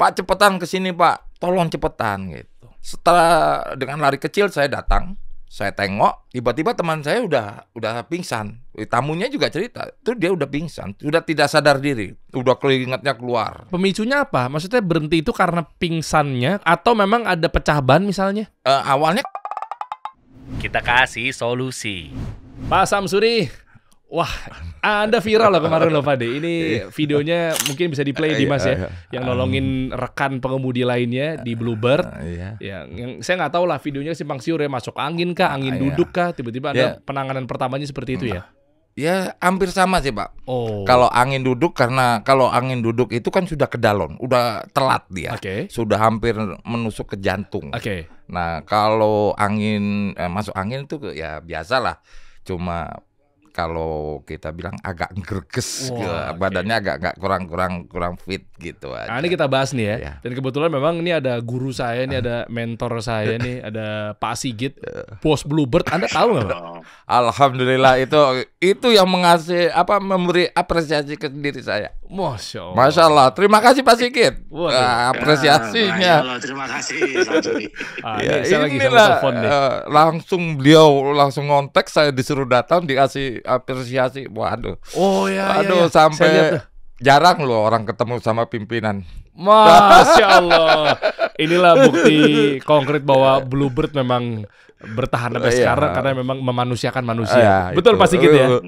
Pak cepetan ke sini Pak, tolong cepetan gitu. Setelah dengan lari kecil saya datang, saya tengok, tiba-tiba teman saya udah pingsan. Tamunya juga cerita, tuh dia udah pingsan, sudah tidak sadar diri, udah keringatnya keluar. Pemicunya apa? Maksudnya berhenti itu karena pingsannya atau memang ada pecah ban misalnya? Awalnya Kita kasih solusi. Pak Samsuri, wah, Anda viral loh kemarin loh Pak De. Ini videonya mungkin bisa di-play di Mas ya, yang nolongin rekan pengemudi lainnya di Bluebird. Yang saya nggak tahu lah videonya simpang siur ya, masuk angin kah, angin duduk kah, tiba-tiba ada penanganan pertamanya seperti itu ya? ya hampir sama sih Pak. Oh. Kalau angin duduk, karena kalau angin duduk itu kan sudah ke dalon, udah telat dia, sudah hampir menusuk ke jantung. Nah kalau angin masuk angin itu ya biasalah, cuma kalau kita bilang agak greges, badannya agak kurang fit gitu aja. Nah ini kita bahas nih ya. Dan kebetulan memang ini ada guru saya, ini ada mentor saya nih, ada Pak Sigit, bos Bluebird. Anda tahu nggak Pak? Alhamdulillah itu yang memberi apresiasi ke diri saya. Masya Allah. Masya Allah. Terima kasih Pak Sigit. Apresiasinya. Terima kasih. Inilah langsung beliau langsung ngontek, saya disuruh datang, dikasih apresiasi. Waduh. Waduh, sampai jarang loh orang ketemu sama pimpinan. Masya Allah. Inilah bukti konkret bahwa Bluebird memang bertahan sampai sekarang karena memang memanusiakan manusia. Betul Pak Sigit ya?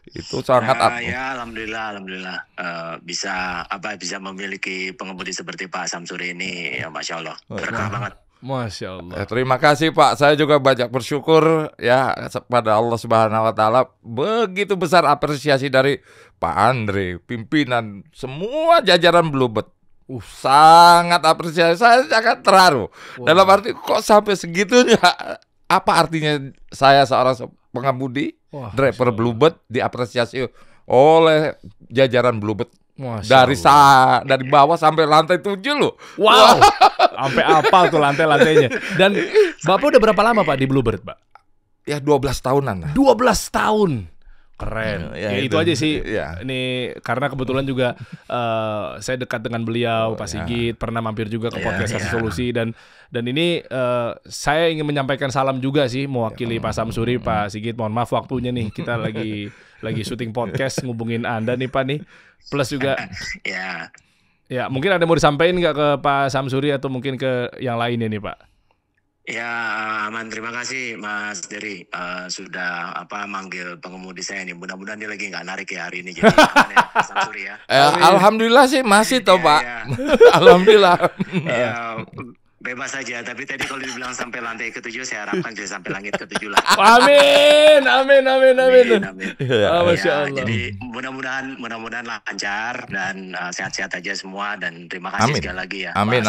Itu sangat ya alhamdulillah bisa memiliki pengemudi seperti Pak Samsuri ini, ya Masya Allah, berkah banget. Masya Allah. Terima kasih Pak, saya juga banyak bersyukur ya pada Allah Subhanahu Wa Taala, begitu besar apresiasi dari Pak Andre, pimpinan, semua jajaran Bluebird. Sangat apresiasi, saya sangat terharu. Dalam arti kok sampai segitunya, apa artinya saya seorang pengemudi, driver Bluebird diapresiasi oleh jajaran Bluebird. Dari bawah sampai lantai 7 loh. Wow. Sampai apa tuh lantai-lantainya. Dan Bapak udah berapa lama Pak di Bluebird, Pak? Ya 12 tahunan lah. 12 tahun. Keren. Ya itu aja sih. Ini karena kebetulan juga saya dekat dengan beliau, Pak Sigit, pernah mampir juga ke podcast Kasih Solusi, dan ini saya ingin menyampaikan salam juga sih mewakili Pak Samsuri, Pak Sigit. Mohon maaf waktunya nih, kita lagi syuting podcast ngubungin Anda nih Pak nih. Plus juga ya mungkin ada mau disampaikan nggak ke Pak Samsuri atau mungkin ke yang lainnya nih Pak? Ya aman, terima kasih Mas Dery sudah manggil pengemudi saya nih. Mudah-mudahan dia lagi nggak narik ya hari ini, jadi aman ya Pak Samsuri ya. Alhamdulillah sih masih toh Pak. Alhamdulillah. Bebas saja, tapi tadi kalau dibilang sampai lantai ke-7, saya harapkan bisa sampai langit ke-7 lah. Amin. Masya Allah. Jadi mudah-mudahan lancar dan sehat-sehat aja semua, dan terima kasih sekali lagi ya. Amin.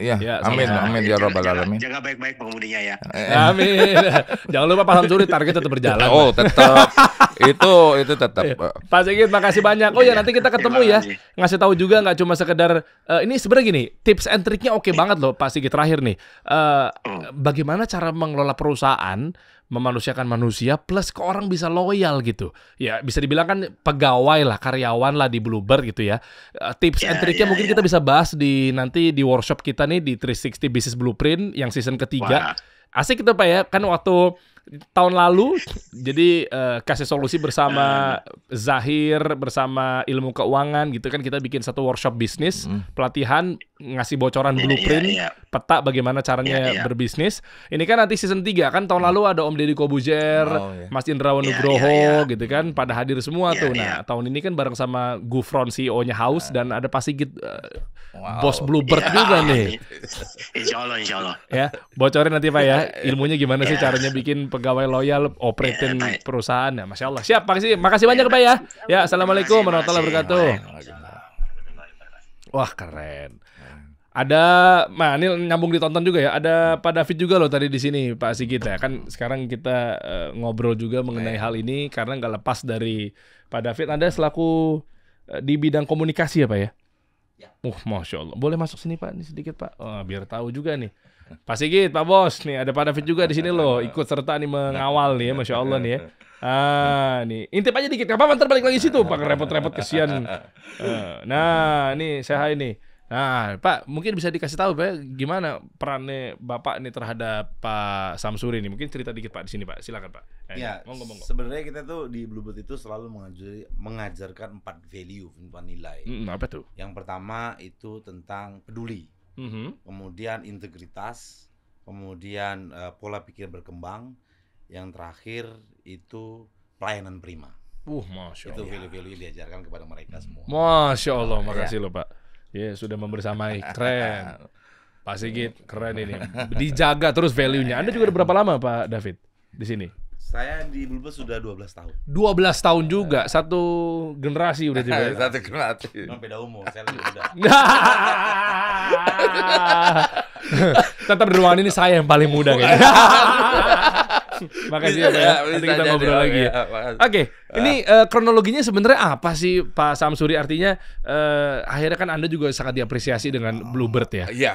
Ya, amin ya rabbal alamin. Jaga baik-baik pengemudinya ya. Amin. Jangan lupa Pak Samsuri, target tetap berjalan. Oh, tetap. itu tetap. Pak Sigit, makasih banyak. Oh ya, nanti kita ketemu ya. Ngasih tahu juga, nggak cuma sekedar ini sebenarnya gini, tips and triknya oke banget loh Pak Sigit. Terakhir nih, bagaimana cara mengelola perusahaan, memanusiakan manusia, plus ke orang bisa loyal gitu. Ya bisa dibilang kan pegawai lah, karyawan lah di Bluebird gitu ya. Tips and triknya mungkin kita bisa bahas nanti di workshop kita nih di 360 Business Blueprint yang season ketiga. Asik itu Pak ya, kan waktu tahun lalu jadi Kasih Solusi bersama Zahir, bersama Ilmu Keuangan gitu kan, kita bikin satu workshop bisnis, pelatihan, ngasih bocoran blueprint, peta bagaimana caranya berbisnis. Ini kan nanti season 3 kan, tahun lalu ada Om Deddy Kobuzer, Mas Indrawan Nugroho gitu kan, pada hadir semua tuh. Nah tahun ini kan bareng sama Gufron, CEO-nya House, dan ada Pak Sigit, bos Bluebird juga nih. Insya Allah. Ya, bocorin nanti Pak ya, ilmunya gimana sih caranya bikin pegawai loyal, operating perusahaan ya. Masya Allah. Siap Pak, makasih banyak Pak ya. Ya, assalamualaikum warahmatullahi wabarakatuh. Wah keren. Ini nyambung ditonton juga ya. Ada Pak David juga loh tadi di sini Pak Sigit ya. Kan sekarang kita ngobrol juga mengenai hal ini karena nggak lepas dari Pak David. Anda selaku di bidang komunikasi ya Pak ya. Masya Allah. Boleh masuk sini Pak, ini sedikit Pak. Biar tahu juga nih. Pak Sigit, Pak Bos, nih ada Pak David juga di sini loh, ikut serta nih mengawal nih ya, Masya Allah nih ya. Nih intip aja dikit, nggak apa-apa, ntar balik lagi situ, Pak, repot-repot kesian. Nah, nih saya nih. Nah, Pak, mungkin bisa dikasih tahu Pak, gimana perannya Bapak nih terhadap Pak Samsuri nih? Mungkin cerita dikit Pak di sini Pak. Silakan Pak. Ya, Monggo. sebenarnya kita tuh di Bluebird itu selalu mengajarkan 4 value, 4 nilai. Apa tuh? Yang pertama itu tentang peduli, kemudian integritas, kemudian pola pikir berkembang, yang terakhir itu pelayanan prima. Masya Itu Allah. value-value yang diajarkan kepada mereka semua. Masya Allah, makasih loh Pak. Ya, sudah membersamai, keren. Pak Sigit, keren ini. Dijaga terus value-nya. Anda juga udah berapa lama Pak David di sini? Saya di Bluebird sudah 12 tahun. 12 tahun juga, satu generasi udah juga. Satu generasi. Cuma beda umur, saya lebih muda. Tetap di ruangan ini saya yang paling muda kayaknya. Makasih ya Pak ya. Nanti kita ngobrol lagi ya. Oke, ini kronologinya sebenarnya apa sih Pak Samsuri? Artinya akhirnya kan Anda juga sangat diapresiasi dengan Bluebird ya. Iya.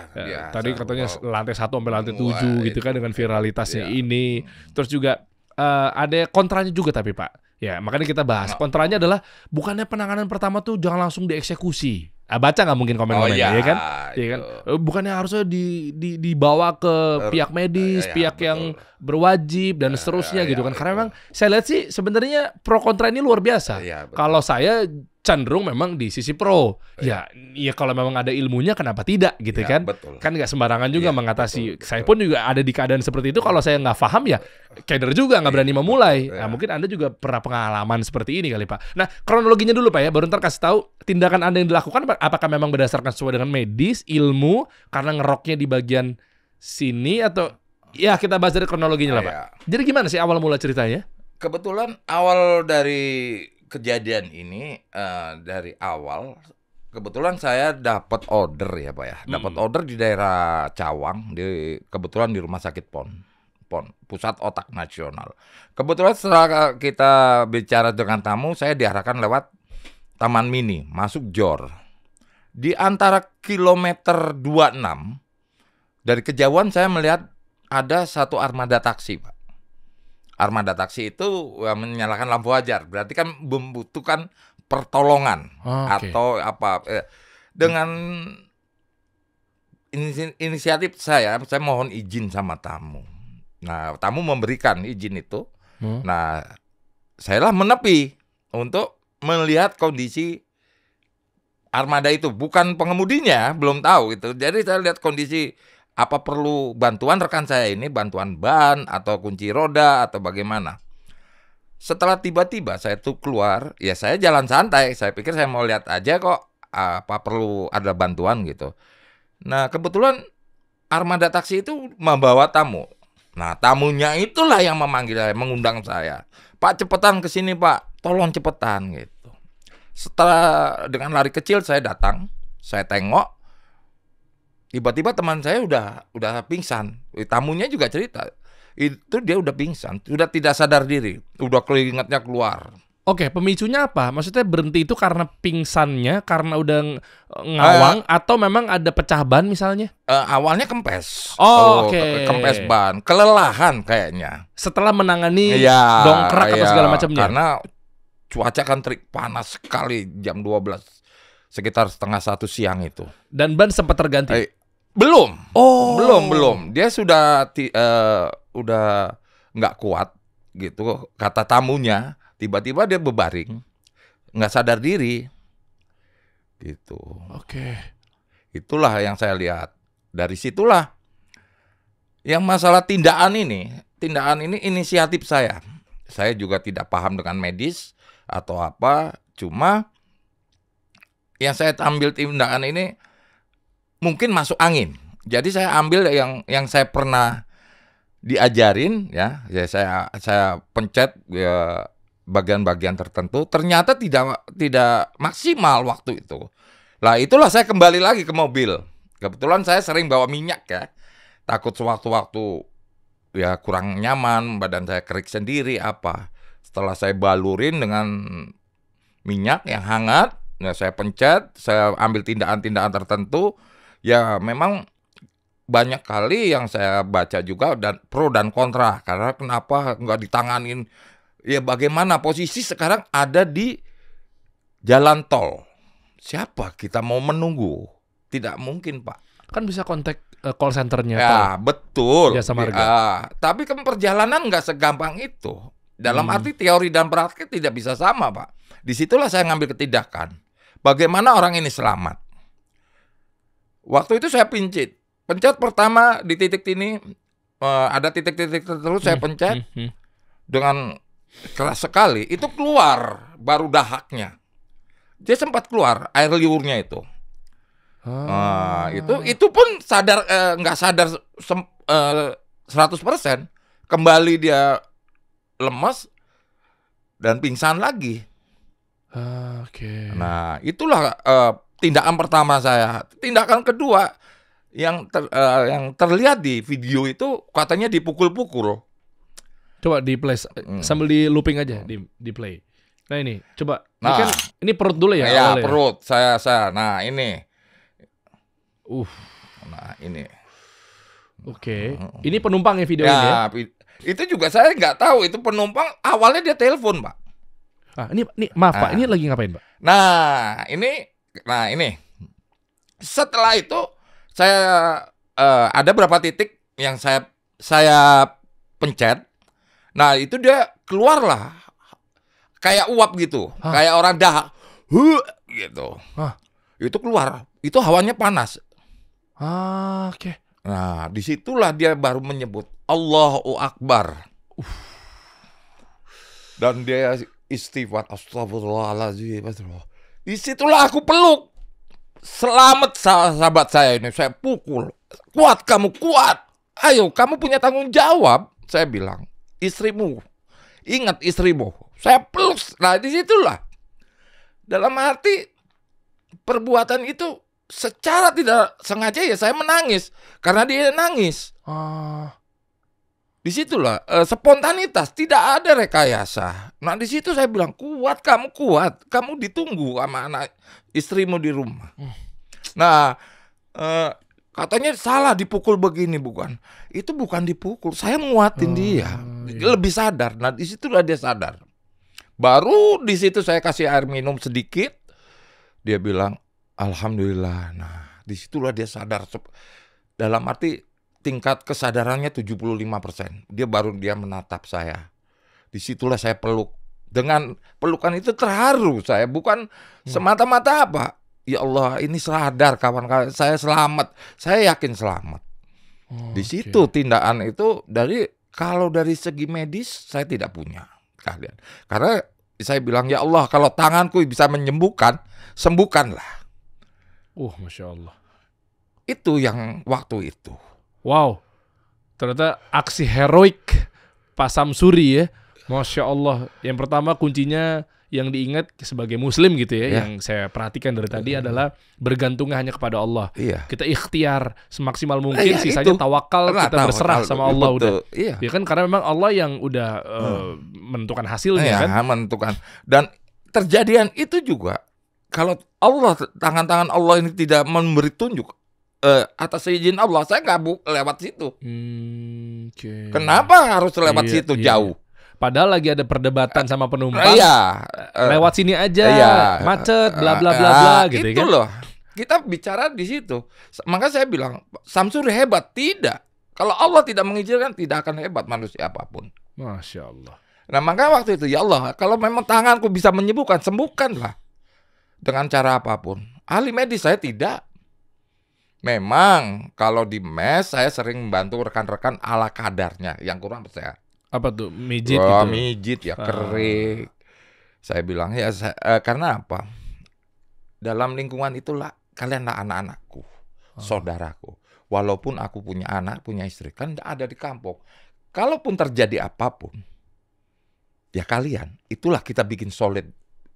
Tadi katanya lantai 1 sampai lantai 7 gitu kan dengan viralitasnya Iya. ini. Terus juga ada kontranya juga tapi Pak. Ya, makanya kita bahas. Kontranya adalah bukannya penanganan pertama tuh jangan langsung dieksekusi. Baca nggak mungkin komen-komennya, ya kan? Iya kan? Bukannya harusnya dibawa ke pihak medis, pihak yang berwajib dan seterusnya gitu kan? Karena memang saya lihat sih sebenarnya pro kontra ini luar biasa. Kalau saya cenderung memang di sisi pro. Ya kalau memang ada ilmunya kenapa tidak gitu kan? Betul. Kan nggak sembarangan juga mengatasi. Betul. Saya pun juga ada di keadaan seperti itu. Kalau saya nggak paham ya keder juga nggak berani memulai. Nah, mungkin Anda juga pernah pengalaman seperti ini kali Pak. Nah, kronologinya dulu Pak ya, baru ntar kasih tahu tindakan Anda yang dilakukan apakah memang berdasarkan sesuai dengan medis, ilmu, karena ngeroknya di bagian sini atau ya kita bahas dari kronologinya lah Pak. Jadi gimana sih awal mula ceritanya? Kebetulan awal dari kejadian ini dari awal kebetulan saya dapat order ya Pak ya. Dapat order di daerah Cawang kebetulan di Rumah Sakit PON, Pusat Otak Nasional. Kebetulan setelah kita bicara dengan tamu, saya diarahkan lewat Taman Mini, masuk JOR. Di antara kilometer 26 dari kejauhan saya melihat ada satu armada taksi, Pak. Armada taksi itu menyalakan lampu wajar, berarti kan membutuhkan pertolongan atau apa. Dengan inisiatif saya mohon izin sama tamu. Nah, tamu memberikan izin itu. Nah, saya lah menepi untuk melihat kondisi armada itu, bukan pengemudinya, belum tahu itu. Jadi saya lihat kondisi apa perlu bantuan rekan saya ini, bantuan ban atau kunci roda atau bagaimana. Setelah tiba-tiba saya tuh keluar, ya saya jalan santai. Saya pikir saya mau lihat aja kok apa perlu ada bantuan gitu. Nah, kebetulan armada taksi itu membawa tamu. Nah, tamunya itulah yang memanggil saya, mengundang saya. Pak, cepetan ke sini, Pak. Tolong cepetan gitu. Setelah dengan lari kecil saya datang, saya tengok, tiba-tiba teman saya udah pingsan. Tamunya juga cerita, itu dia udah pingsan, sudah tidak sadar diri, udah keringatnya keluar. Oke, pemicunya apa? Maksudnya berhenti itu karena pingsannya, karena udah ngawang, atau memang ada pecah ban misalnya? Awalnya kempes. Oke. Kempes ban, kelelahan kayaknya. Setelah menangani dongkrak atau segala macamnya. Karena cuaca kan terik panas sekali jam 12 sekitar 12:30 siang itu. Dan ban sempat terganti? Belum. Belum. Dia sudah udah nggak kuat gitu kata tamunya. Tiba-tiba dia berbaring, nggak sadar diri, gitu. Oke. Itulah yang saya lihat. Dari situlah yang masalah tindakan ini inisiatif saya. Saya juga tidak paham dengan medis atau apa, cuma yang saya ambil tindakan ini mungkin masuk angin. Jadi saya ambil yang saya pernah diajarin ya saya pencet ya bagian-bagian tertentu, ternyata tidak maksimal waktu itu. Lah itulah saya kembali lagi ke mobil. Kebetulan saya sering bawa minyak ya. Takut sewaktu-waktu ya kurang nyaman, badan saya kerik sendiri apa. Setelah saya balurin dengan minyak yang hangat, ya saya pencet, saya ambil tindakan-tindakan tertentu. Ya memang banyak kali yang saya baca juga dan pro dan kontra. Karena kenapa nggak ditanganin? Ya bagaimana posisi sekarang ada di jalan tol. Siapa kita mau menunggu? Tidak mungkin, Pak. Kan bisa kontak call centernya. Ya, betul. Jasa Marga. Tapi kan perjalanan nggak segampang itu. Dalam arti teori dan praktik tidak bisa sama, Pak. Disitulah saya ngambil ketindakan. Bagaimana orang ini selamat? Waktu itu saya pencet pertama di titik ini, ada titik-titik tertentu saya pencet dengan keras sekali. Itu keluar baru dahaknya. Dia sempat keluar air liurnya itu. Itu pun sadar nggak sadar 100%. Kembali dia lemas dan pingsan lagi. Oke. Nah, itulah tindakan pertama saya. Tindakan kedua yang terlihat di video itu katanya dipukul-pukul. Coba di play sambil di looping aja di play. Nah ini, coba. Ini Nah, kan ini perut dulu ya? Ya, awalnya? perut saya. Nah, ini. Nah, ini. Oke. Ini penumpang ya video ini ya? Itu juga saya nggak tahu itu penumpang. Awalnya dia telepon, Pak. Ini maaf Pak, ini lagi ngapain, Pak? Nah, ini. Setelah itu saya ada berapa titik yang saya pencet. Nah, itu dia keluarlah kayak uap gitu, kayak orang dahak, gitu. Itu keluar, itu hawanya panas. Oke. Nah, disitulah dia baru menyebut Allahu Akbar. Dan dia istighfar, astagfirullahaladzim. Disitulah aku peluk. Selamat sahabat saya ini, saya pukul. Kuat kamu, kuat. Ayo, kamu punya tanggung jawab. Saya bilang, istrimu, ingat istrimu. Saya peluk. Nah, disitulah. Dalam arti perbuatan itu secara tidak sengaja ya saya menangis karena dia nangis. Disitulah spontanitas, tidak ada rekayasa. Nah, di situ saya bilang kuat, kamu ditunggu sama anak istrimu di rumah. Nah, katanya salah dipukul begini, bukan? Itu bukan dipukul, saya nguatin dia, lebih sadar. Nah, di situlah dia sadar. Baru di situ saya kasih air minum sedikit, dia bilang alhamdulillah. Nah, disitulah dia sadar. Dalam arti tingkat kesadarannya 75%. Dia menatap saya. Disitulah saya peluk. Dengan pelukan itu terharu saya. Bukan semata-mata apa. Ya Allah, ini sadar kawan-kawan. Saya selamat. Saya yakin selamat. Di situ tindakan itu kalau dari segi medis saya tidak punya keahlian. Karena saya bilang, ya Allah, kalau tanganku bisa menyembuhkan, sembuhkanlah. Masya Allah. Itu yang waktu itu. Wow, ternyata aksi heroik Pak Samsuri ya, Masya Allah. Yang pertama kuncinya yang diingat sebagai Muslim gitu ya, yang saya perhatikan dari tadi adalah bergantungnya hanya kepada Allah. Kita ikhtiar semaksimal mungkin, sisanya tawakal, kita berserah sama Allah. Udah. Ya kan, karena memang Allah yang udah menentukan hasilnya kan. Menentukan. Dan terjadian itu juga kalau Allah, tangan-tangan Allah ini tidak memberi tunjuk atas izin Allah, saya nggak lewat situ. Kenapa harus lewat situ jauh? Padahal lagi ada perdebatan sama penumpang. Lewat sini aja, macet, bla bla bla bla gitu itu kan. Loh. Kita bicara di situ. Maka saya bilang, Samsuri hebat. Tidak. Kalau Allah tidak mengizinkan, tidak akan hebat manusia apapun. Masya Allah. Nah, maka waktu itu, ya Allah, kalau memang tanganku bisa menyembuhkan, sembuhkanlah. Dengan cara apapun. Ahli medis saya tidak. Memang kalau di mes saya sering membantu rekan-rekan ala kadarnya yang kurang percaya. Apa tuh? Mijit gitu? Mijit ya, kerik. Saya bilang ya karena apa? Dalam lingkungan itulah kalianlah anak-anakku, saudaraku. Walaupun aku punya anak, punya istri, kan ada di kampung. Kalaupun terjadi apapun, ya kalian. Itulah kita bikin solid.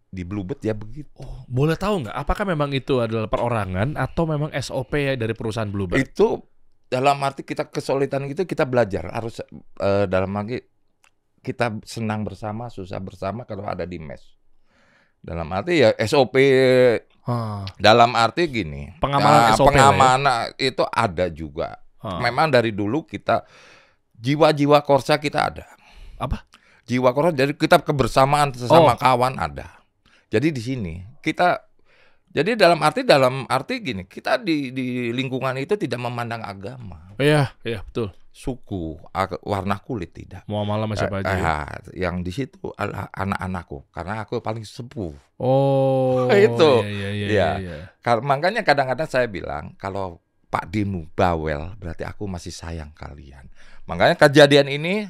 Di Bluebird ya begitu. Boleh tahu nggak? Apakah memang itu adalah perorangan atau memang SOP ya dari perusahaan Bluebird? Itu dalam arti kita kesulitan gitu kita belajar harus dalam arti kita senang bersama, susah bersama kalau ada di mes. Dalam arti ya SOP. Dalam arti gini. Pengamanan SOP. Pengamanan itu ada juga. Memang dari dulu kita jiwa-jiwa korsa kita ada. Apa? Jiwa korsa dari kita kebersamaan sesama kawan ada. Jadi di sini kita Jadi dalam arti gini, kita di lingkungan itu tidak memandang agama, Iya, iya betul. suku, warna kulit tidak. Muamalah sama siapa aja. Ya? Yang di situ adalah anak-anakku, karena aku paling sepuh. Oh, Itu. Iya, Iya. iya. Makanya kadang-kadang saya bilang kalau Pak Dimu bawel, berarti aku masih sayang kalian. Makanya kejadian ini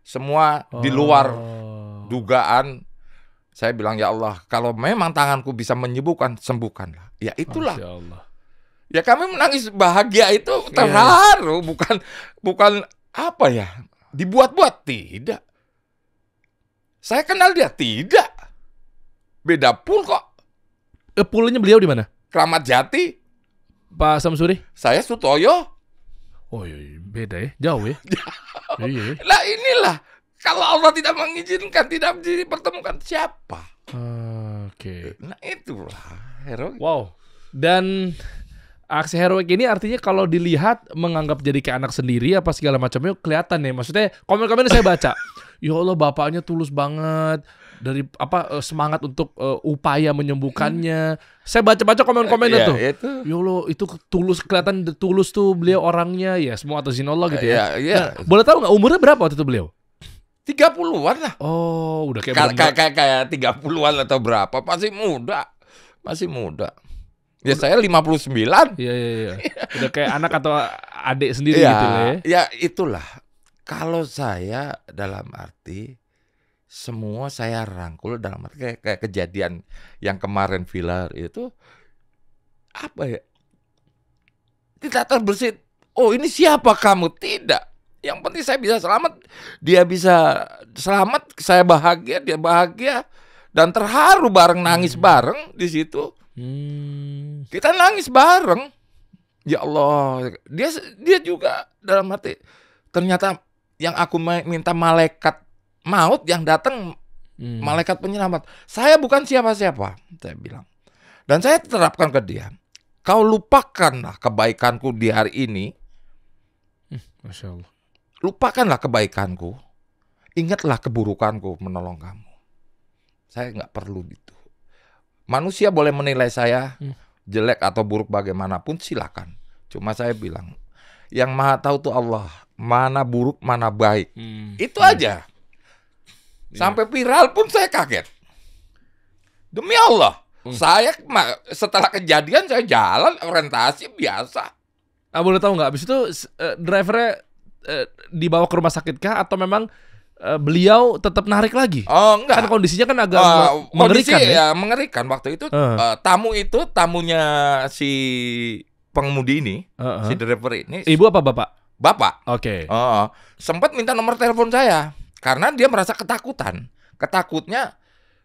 semua di luar dugaan. Saya bilang, ya Allah, kalau memang tanganku bisa menyembuhkan, sembuhkanlah. Ya itulah. Masya Allah. Ya kami menangis bahagia itu terharu, bukan apa ya, dibuat-buat, tidak. Saya kenal dia, tidak. Beda pun kok. Pulnya beliau di mana? Kramat Jati, Pak Samsuri? saya Sutoyo. Oh iya, beda ya, jauh ya. Iya. Lah inilah, kalau Allah tidak mengizinkan, tidak dipertemukan, siapa? Oke. Nah itulah heroik. Wow. Dan aksi heroik ini artinya kalau dilihat menganggap jadi kayak anak sendiri apa segala macamnya kelihatan nih. Maksudnya komen-komen saya baca. Ya Allah, bapaknya tulus banget dari semangat untuk upaya menyembuhkannya. Saya baca-baca komen-komennya tuh. Itu. Ya Allah, itu tulus, kelihatan tulus tuh beliau orangnya. Ya semua atas izin Allah gitu ya. Iya. Nah, boleh tahu nggak umurnya berapa waktu itu beliau? 30-an lah. Oh, udah kayak bener-bener. Kayak 30-an atau berapa, masih muda. Ya saya 59. Iya. Udah kayak anak atau adik sendiri Ya, gitu lah ya. ya itulah. Kalau saya dalam arti semua saya rangkul dalam arti kayak kejadian yang kemarin Villar itu apa ya? Tidak terbersit. Oh, ini siapa kamu? Tidak. Yang penting saya bisa selamat, dia bisa selamat, saya bahagia, dia bahagia dan terharu bareng, nangis bareng di situ. Kita nangis bareng. Ya Allah, dia juga dalam hati. Ternyata yang aku minta malaikat maut yang datang, malaikat penyelamat. Saya bukan siapa-siapa, saya bilang. Dan saya terapkan ke dia. Kau lupakanlah kebaikanku di hari ini. Masya Allah. Lupakanlah kebaikanku. Ingatlah keburukanku menolong kamu. Saya nggak perlu itu. Manusia boleh menilai saya jelek atau buruk bagaimanapun, silakan. Cuma saya bilang, yang maha tahu tuh Allah, mana buruk mana baik. Itu aja. Sampai viral pun saya kaget. Demi Allah, saya setelah kejadian saya jalan orientasi biasa. Boleh tahu nggak? Abis itu drivernya dibawa ke rumah sakit kah atau memang beliau tetap narik lagi? Oh enggak. Kan kondisinya kan agak mengerikan kondisi, ya. Mengerikan waktu itu. Tamunya si pengemudi ini, si driver ini. Ibu apa bapak? Bapak. Oke. Sempat minta nomor telepon saya karena dia merasa ketakutan. Ketakutnya,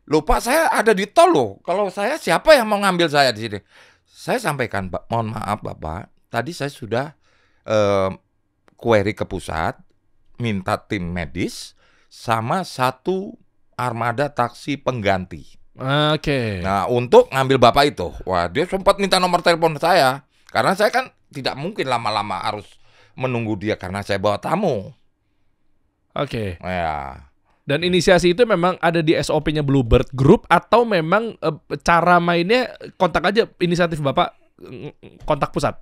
lupa saya ada di tol loh. Kalau saya siapa yang mau ngambil saya di sini? Saya sampaikan, mohon maaf Bapak, tadi saya sudah query ke pusat, minta tim medis sama 1 armada taksi pengganti. Oke. Nah, untuk ngambil Bapak itu. Wah, dia sempat minta nomor telepon saya. Karena saya kan tidak mungkin lama-lama harus menunggu dia karena saya bawa tamu. Oke. Ya. Dan inisiasi itu memang ada di SOP-nya Bluebird Group atau memang cara mainnya kontak aja inisiatif Bapak kontak pusat?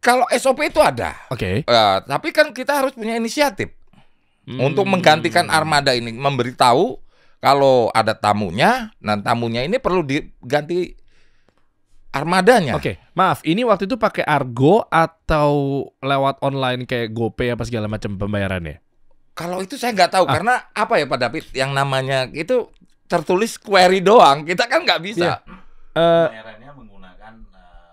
Kalau SOP itu ada. Oke. Tapi kan kita harus punya inisiatif untuk menggantikan armada ini, memberitahu kalau ada tamunya, dan tamunya ini perlu diganti armadanya. Oke, maaf, ini waktu itu pakai Argo atau lewat online kayak GoPay apa segala macam pembayarannya? Kalau itu saya nggak tahu karena apa ya Pak David, yang namanya itu tertulis query doang, kita kan nggak bisa. Pembayarannya menggunakan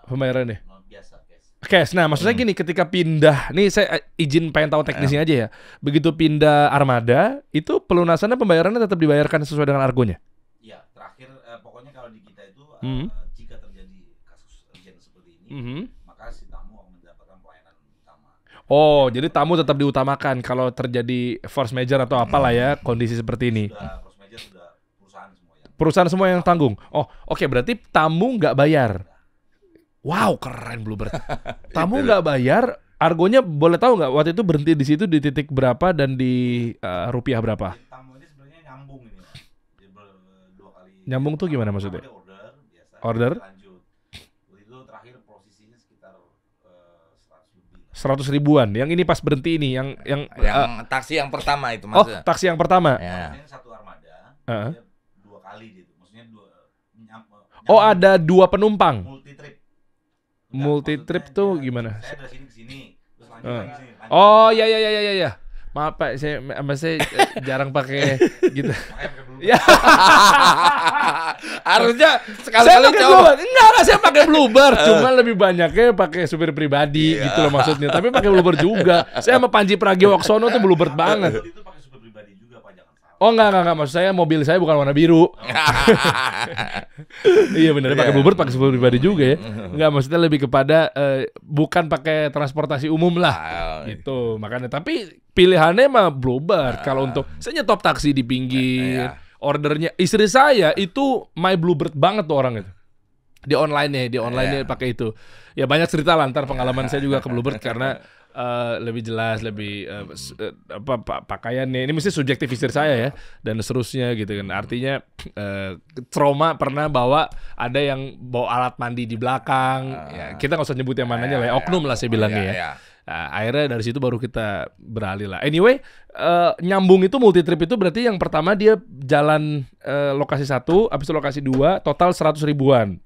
Pembayarannya biasa, guys. cash. Nah, maksudnya gini, ketika pindah, nih saya izin pengen tahu teknisnya aja ya. Begitu pindah armada, itu pelunasannya pembayarannya tetap dibayarkan sesuai dengan argonya? Iya, terakhir pokoknya kalau di kita itu jika terjadi kasus urgent seperti ini, maka si tamu akan mendapatkan pelayanan utama. Oh, jadi tamu tetap diutamakan kalau terjadi force major atau apalah ya kondisi seperti ini. Sudah force major, sudah Perusahaan semua yang tanggung. Oh, oke, berarti tamu nggak bayar. Wow, keren Bluebird. Tamu nggak bayar, argonya boleh tahu nggak waktu itu berhenti di situ di titik berapa dan di rupiah berapa? Tamu ini sebenarnya nyambung ini, Mas. Jadi 2 kali. Nyambung tuh gimana maksudnya? Dia order biasa Order? Lanjut. Waktu itu terakhir posisinya sekitar 100 lebih. 100 ribuan. Yang ini pas berhenti ini, yang taksi yang pertama itu oh, maksudnya. taksi yang pertama. Ya. Maksudnya satu armada, Heeh. dia 2 kali gitu. Maksudnya Oh, ada 2 penumpang. multi trip. Multi trip tuh gimana? Saya dari sini ke sini, terus lanjut lagi ke sini. lanjut. Oh, ya. Maaf Pak, saya jarang pakai gitu. Makanya pakai dulu. Ya. Harusnya Saya sekali-kali pakai coba. Bluebird. Enggak, saya pakai Bluebird. Cuma lebih banyaknya pakai supir pribadi gitu loh maksudnya. Tapi pakai Bluebird juga. Saya sama Panji Pragiwaksono tuh Bluebird banget. Waktu itu pakai super pribadi juga Pak, jangan salah. Oh enggak. Maksud saya mobil saya bukan warna biru. Iya benar, pakai Bluebird pakai supir pribadi juga ya. Enggak, maksudnya lebih kepada bukan pakai transportasi umum lah. Itu makanya. Tapi pilihannya mah Bluebird. Kalau untuk saya nyetop taksi di pinggir. Ordernya istri saya itu my Bluebird banget tuh orang itu. Di online-nya pakai itu. Ya banyak cerita lah, ntar pengalaman saya juga ke Bluebird karena lebih jelas, lebih pakaiannya. Ini mesti subjektif istri saya ya dan seterusnya gitu kan. Artinya trauma pernah bawa ada yang bawa alat mandi di belakang. Ya, kita nggak usah nyebut yang mananya lah, oknum lah saya bilangnya ya. Nah, akhirnya dari situ baru kita beralih lah. Anyway, nyambung itu multi trip itu berarti yang pertama dia jalan lokasi 1, habis itu lokasi 2, total 100 ribuan.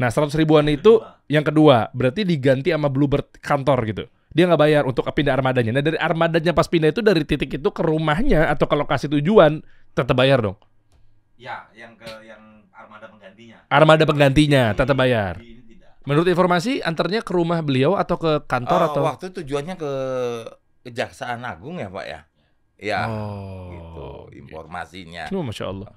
Nah 100 ribuan itu yang kedua, berarti diganti sama Bluebird kantor gitu. Dia nggak bayar untuk pindah armadanya. Nah dari armadanya pas pindah itu dari titik itu ke rumahnya atau ke lokasi tujuan tetap bayar dong. Ya, yang armada penggantinya. Armada penggantinya tetap bayar. Ini tidak. Menurut informasi antarnya ke rumah beliau atau ke kantor atau? Waktu tujuannya ke Kejaksaan Agung ya Pak ya? Ya, gitu informasinya. Masya Allah.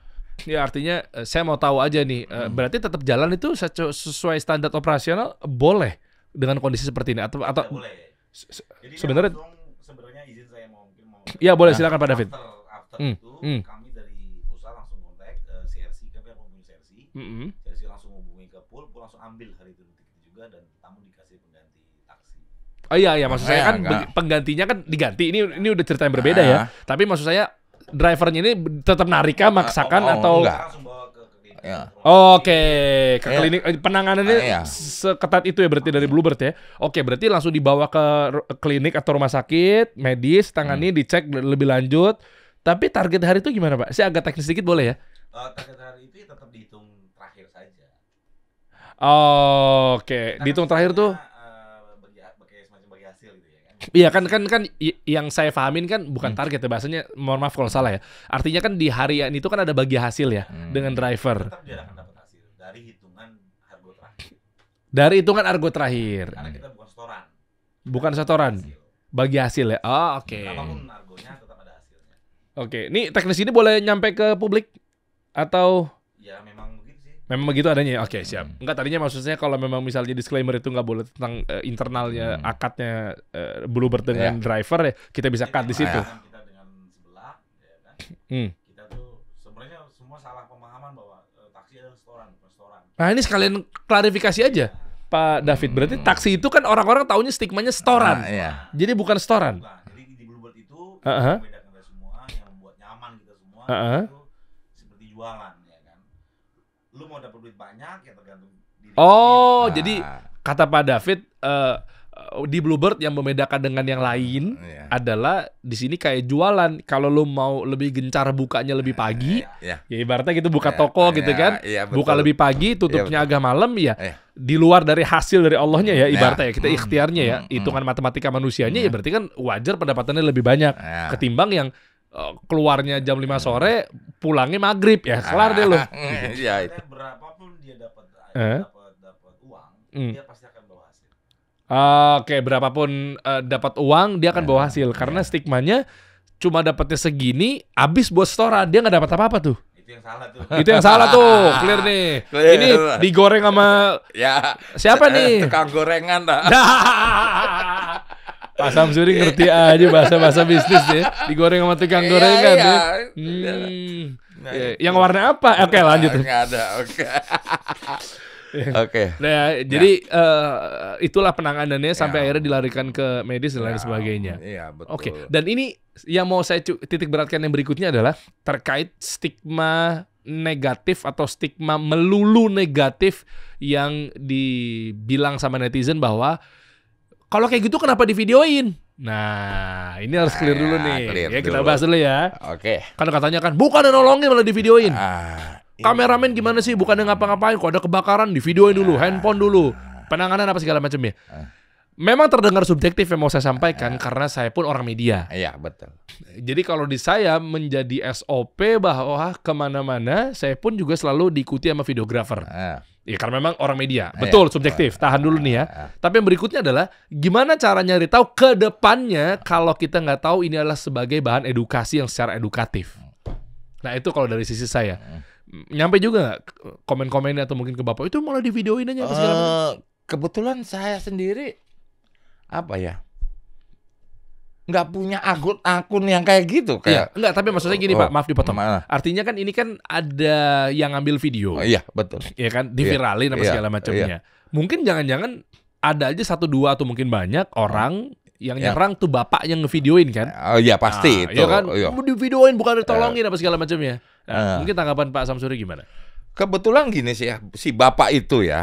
Ya artinya saya mau tahu aja nih, berarti tetap jalan itu sesuai standar operasional boleh dengan kondisi seperti ini atau Boleh. Jadi sebenarnya sebenarnya izin saya mau. Iya boleh, silakan Pak David. After itu kami dari pusat langsung kontak CRC, kami hubungi CRC. CRC langsung hubungi ke pool langsung ambil hari itu juga dan tamu dikasih pengganti taksi. Oh iya maksud saya kan penggantinya kan diganti. Ini udah cerita yang berbeda ya. Tapi maksud saya drivernya ini tetap narika maksakan atau enggak. Langsung bawa ke klinik. Oke, ke klinik. Penanganannya seketat itu ya berarti dari Bluebird ya. Oke, berarti langsung dibawa ke klinik atau rumah sakit, medis, tangani, dicek lebih lanjut. Tapi target hari itu gimana Pak? Saya agak teknis sedikit boleh ya? Target hari itu tetap dihitung terakhir saja. Oke, dihitung terakhir tuh. Bagi hasil gitu ya kan. Iya kan yang saya pahamin kan bukan target ya bahasanya, mohon maaf kalau salah ya. Artinya kan di harian itu kan ada bagi hasil ya dengan driver. Tetap dia akan dapat hasil dari hitungan argo terakhir. Dari hitungan argo terakhir. Karena kita bukan setoran. Bukan setoran. Bagi hasil ya. Oh, oke. Apapun argonya tetap ada hasilnya. Oke, ini teknis ini boleh nyampe ke publik atau Ya memang begitu sih. memang begitu adanya? Oke, siap. Enggak, tadinya maksudnya kalau memang misalnya disclaimer itu nggak boleh tentang internalnya, akadnya Bluebird dengan driver ya, kita bisa cut di situ. Kita dengan sebelah, ya kan. Kita tuh sebenarnya semua salah pemahaman bahwa taksi adalah setoran, bukan setoran. Nah, ini sekalian klarifikasi aja, Pak David. Berarti taksi itu kan orang-orang taunya stigmanya setoran. Jadi bukan setoran. Nah, jadi di Bluebird itu membedakan dari semua yang membuat nyaman kita semua itu seperti jualan ya kan. Lu mau dapat duit banyak ya tergantung diri. Jadi kata Pak David di Bluebird yang membedakan dengan yang lain adalah di sini kayak jualan. Kalau lu mau lebih gencar bukanya lebih pagi, ya ibaratnya gitu buka toko gitu kan, buka lebih pagi, tutupnya agak malam ya. Di luar dari hasil dari Allahnya ya, ibaratnya ya kita ikhtiarnya ya, hitungan matematika manusianya ya berarti kan wajar pendapatannya lebih banyak ketimbang yang keluarnya jam 5 sore, pulangnya maghrib ya, kelar deh lo. Berapapun dia dapat uang, dia pasti akan bawa hasil. Oke, berapapun dapat uang dia akan bawa hasil karena stigmanya cuma dapatnya segini, habis buat setoran, dia nggak dapat apa-apa tuh. Itu yang salah tuh. Itu yang salah tuh, clear nih. Ini digoreng sama siapa nih? Tukang gorengan dah. Pak Samsuri ngerti aja bahasa-bahasa bisnis ya. Digoreng sama tukang gorengan ya. Yang warna apa? Oke, lanjut. Nggak ada, oke. Oke. Nah, jadi itulah penanganannya sampai akhirnya dilarikan ke medis dan lain sebagainya. Iya, betul. Oke. Dan ini yang mau saya titik beratkan yang berikutnya adalah terkait stigma negatif atau stigma melulu negatif yang dibilang sama netizen bahwa kalau kayak gitu kenapa divideoin? Nah, ini harus clear dulu nih. Clear Ya, kita dulu. bahas dulu ya. Oke. Kan katanya kan bukan yang nolongin malah divideoin. Iya. Kameramen gimana sih? Bukan yang ngapa-ngapain. Kok ada kebakaran divideoin dulu, handphone dulu, penanganan apa segala macamnya. Memang terdengar subjektif yang mau saya sampaikan karena saya pun orang media. Iya, betul. Jadi kalau di saya menjadi SOP bahwa kemana-mana saya pun juga selalu diikuti sama videografer. Ya karena memang orang media. Betul, subjektif. Tahan dulu nih ya. Tapi yang berikutnya adalah gimana cara nyari tahu ke depannya kalau kita nggak tahu ini adalah sebagai bahan edukasi yang secara edukatif. Nah itu kalau dari sisi saya. Nyampe juga nggak komen-komennya atau mungkin ke Bapak itu malah di videoin aja apa segala macam. Kebetulan saya sendiri apa ya? Nggak punya akun yang kayak gitu Iya, kayak. enggak, tapi maksudnya gini Pak, maaf dipotong. Mana? Artinya kan ini kan ada yang ngambil video. Oh, iya, betul. Ya kan, diviralin apa Iya, segala macamnya. Mungkin jangan-jangan ada aja 1, 2 atau mungkin banyak orang yang nyerang tuh bapak yang ngevideoin kan. Oh iya pasti itu. Ya kan, Iya. divideoin bukan ditolongin apa segala macamnya. Nah, mungkin tanggapan Pak Samsuri gimana? Kebetulan gini sih ya, si bapak itu ya.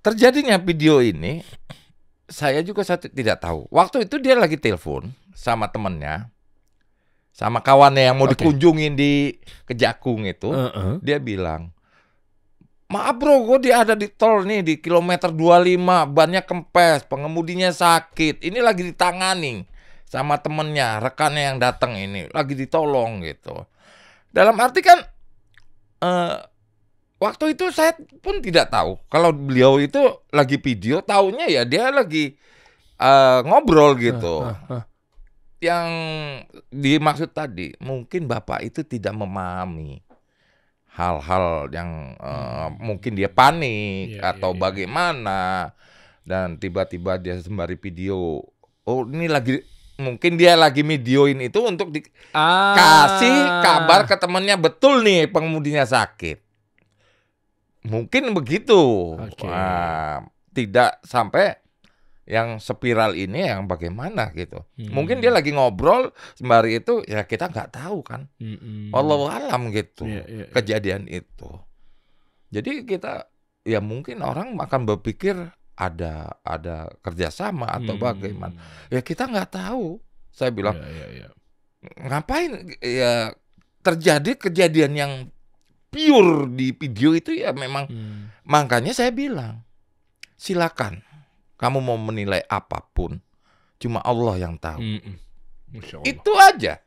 Terjadinya video ini saya juga tidak tahu. Waktu itu dia lagi telepon sama temennya, sama kawannya yang mau dikunjungin di Kejakung itu. Dia bilang, maaf bro, gue dia ada di tol nih di kilometer 25, bannya kempes, pengemudinya sakit. Ini lagi ditangani sama temennya, rekannya yang datang ini, lagi ditolong gitu. Dalam arti kan, waktu itu saya pun tidak tahu kalau beliau itu lagi video, taunya ya dia lagi ngobrol gitu. Yang dimaksud tadi mungkin bapak itu tidak memahami hal-hal yang mungkin dia panik atau bagaimana, dan tiba-tiba dia sembari video. Oh ini lagi, mungkin dia lagi videoin itu untuk dikasih kabar ke temennya, betul nih pengemudinya sakit. Mungkin begitu. Tidak sampai yang spiral ini yang bagaimana gitu. Mungkin dia lagi ngobrol sembari itu, ya kita nggak tahu kan. Wallahu alam gitu kejadian itu. Jadi kita ya mungkin orang akan berpikir ada kerjasama atau bagaimana. Ya kita nggak tahu. Saya bilang ngapain ya terjadi kejadian yang pure di video itu ya memang. Makanya saya bilang, silakan kamu mau menilai apapun, cuma Allah yang tahu. Itu aja.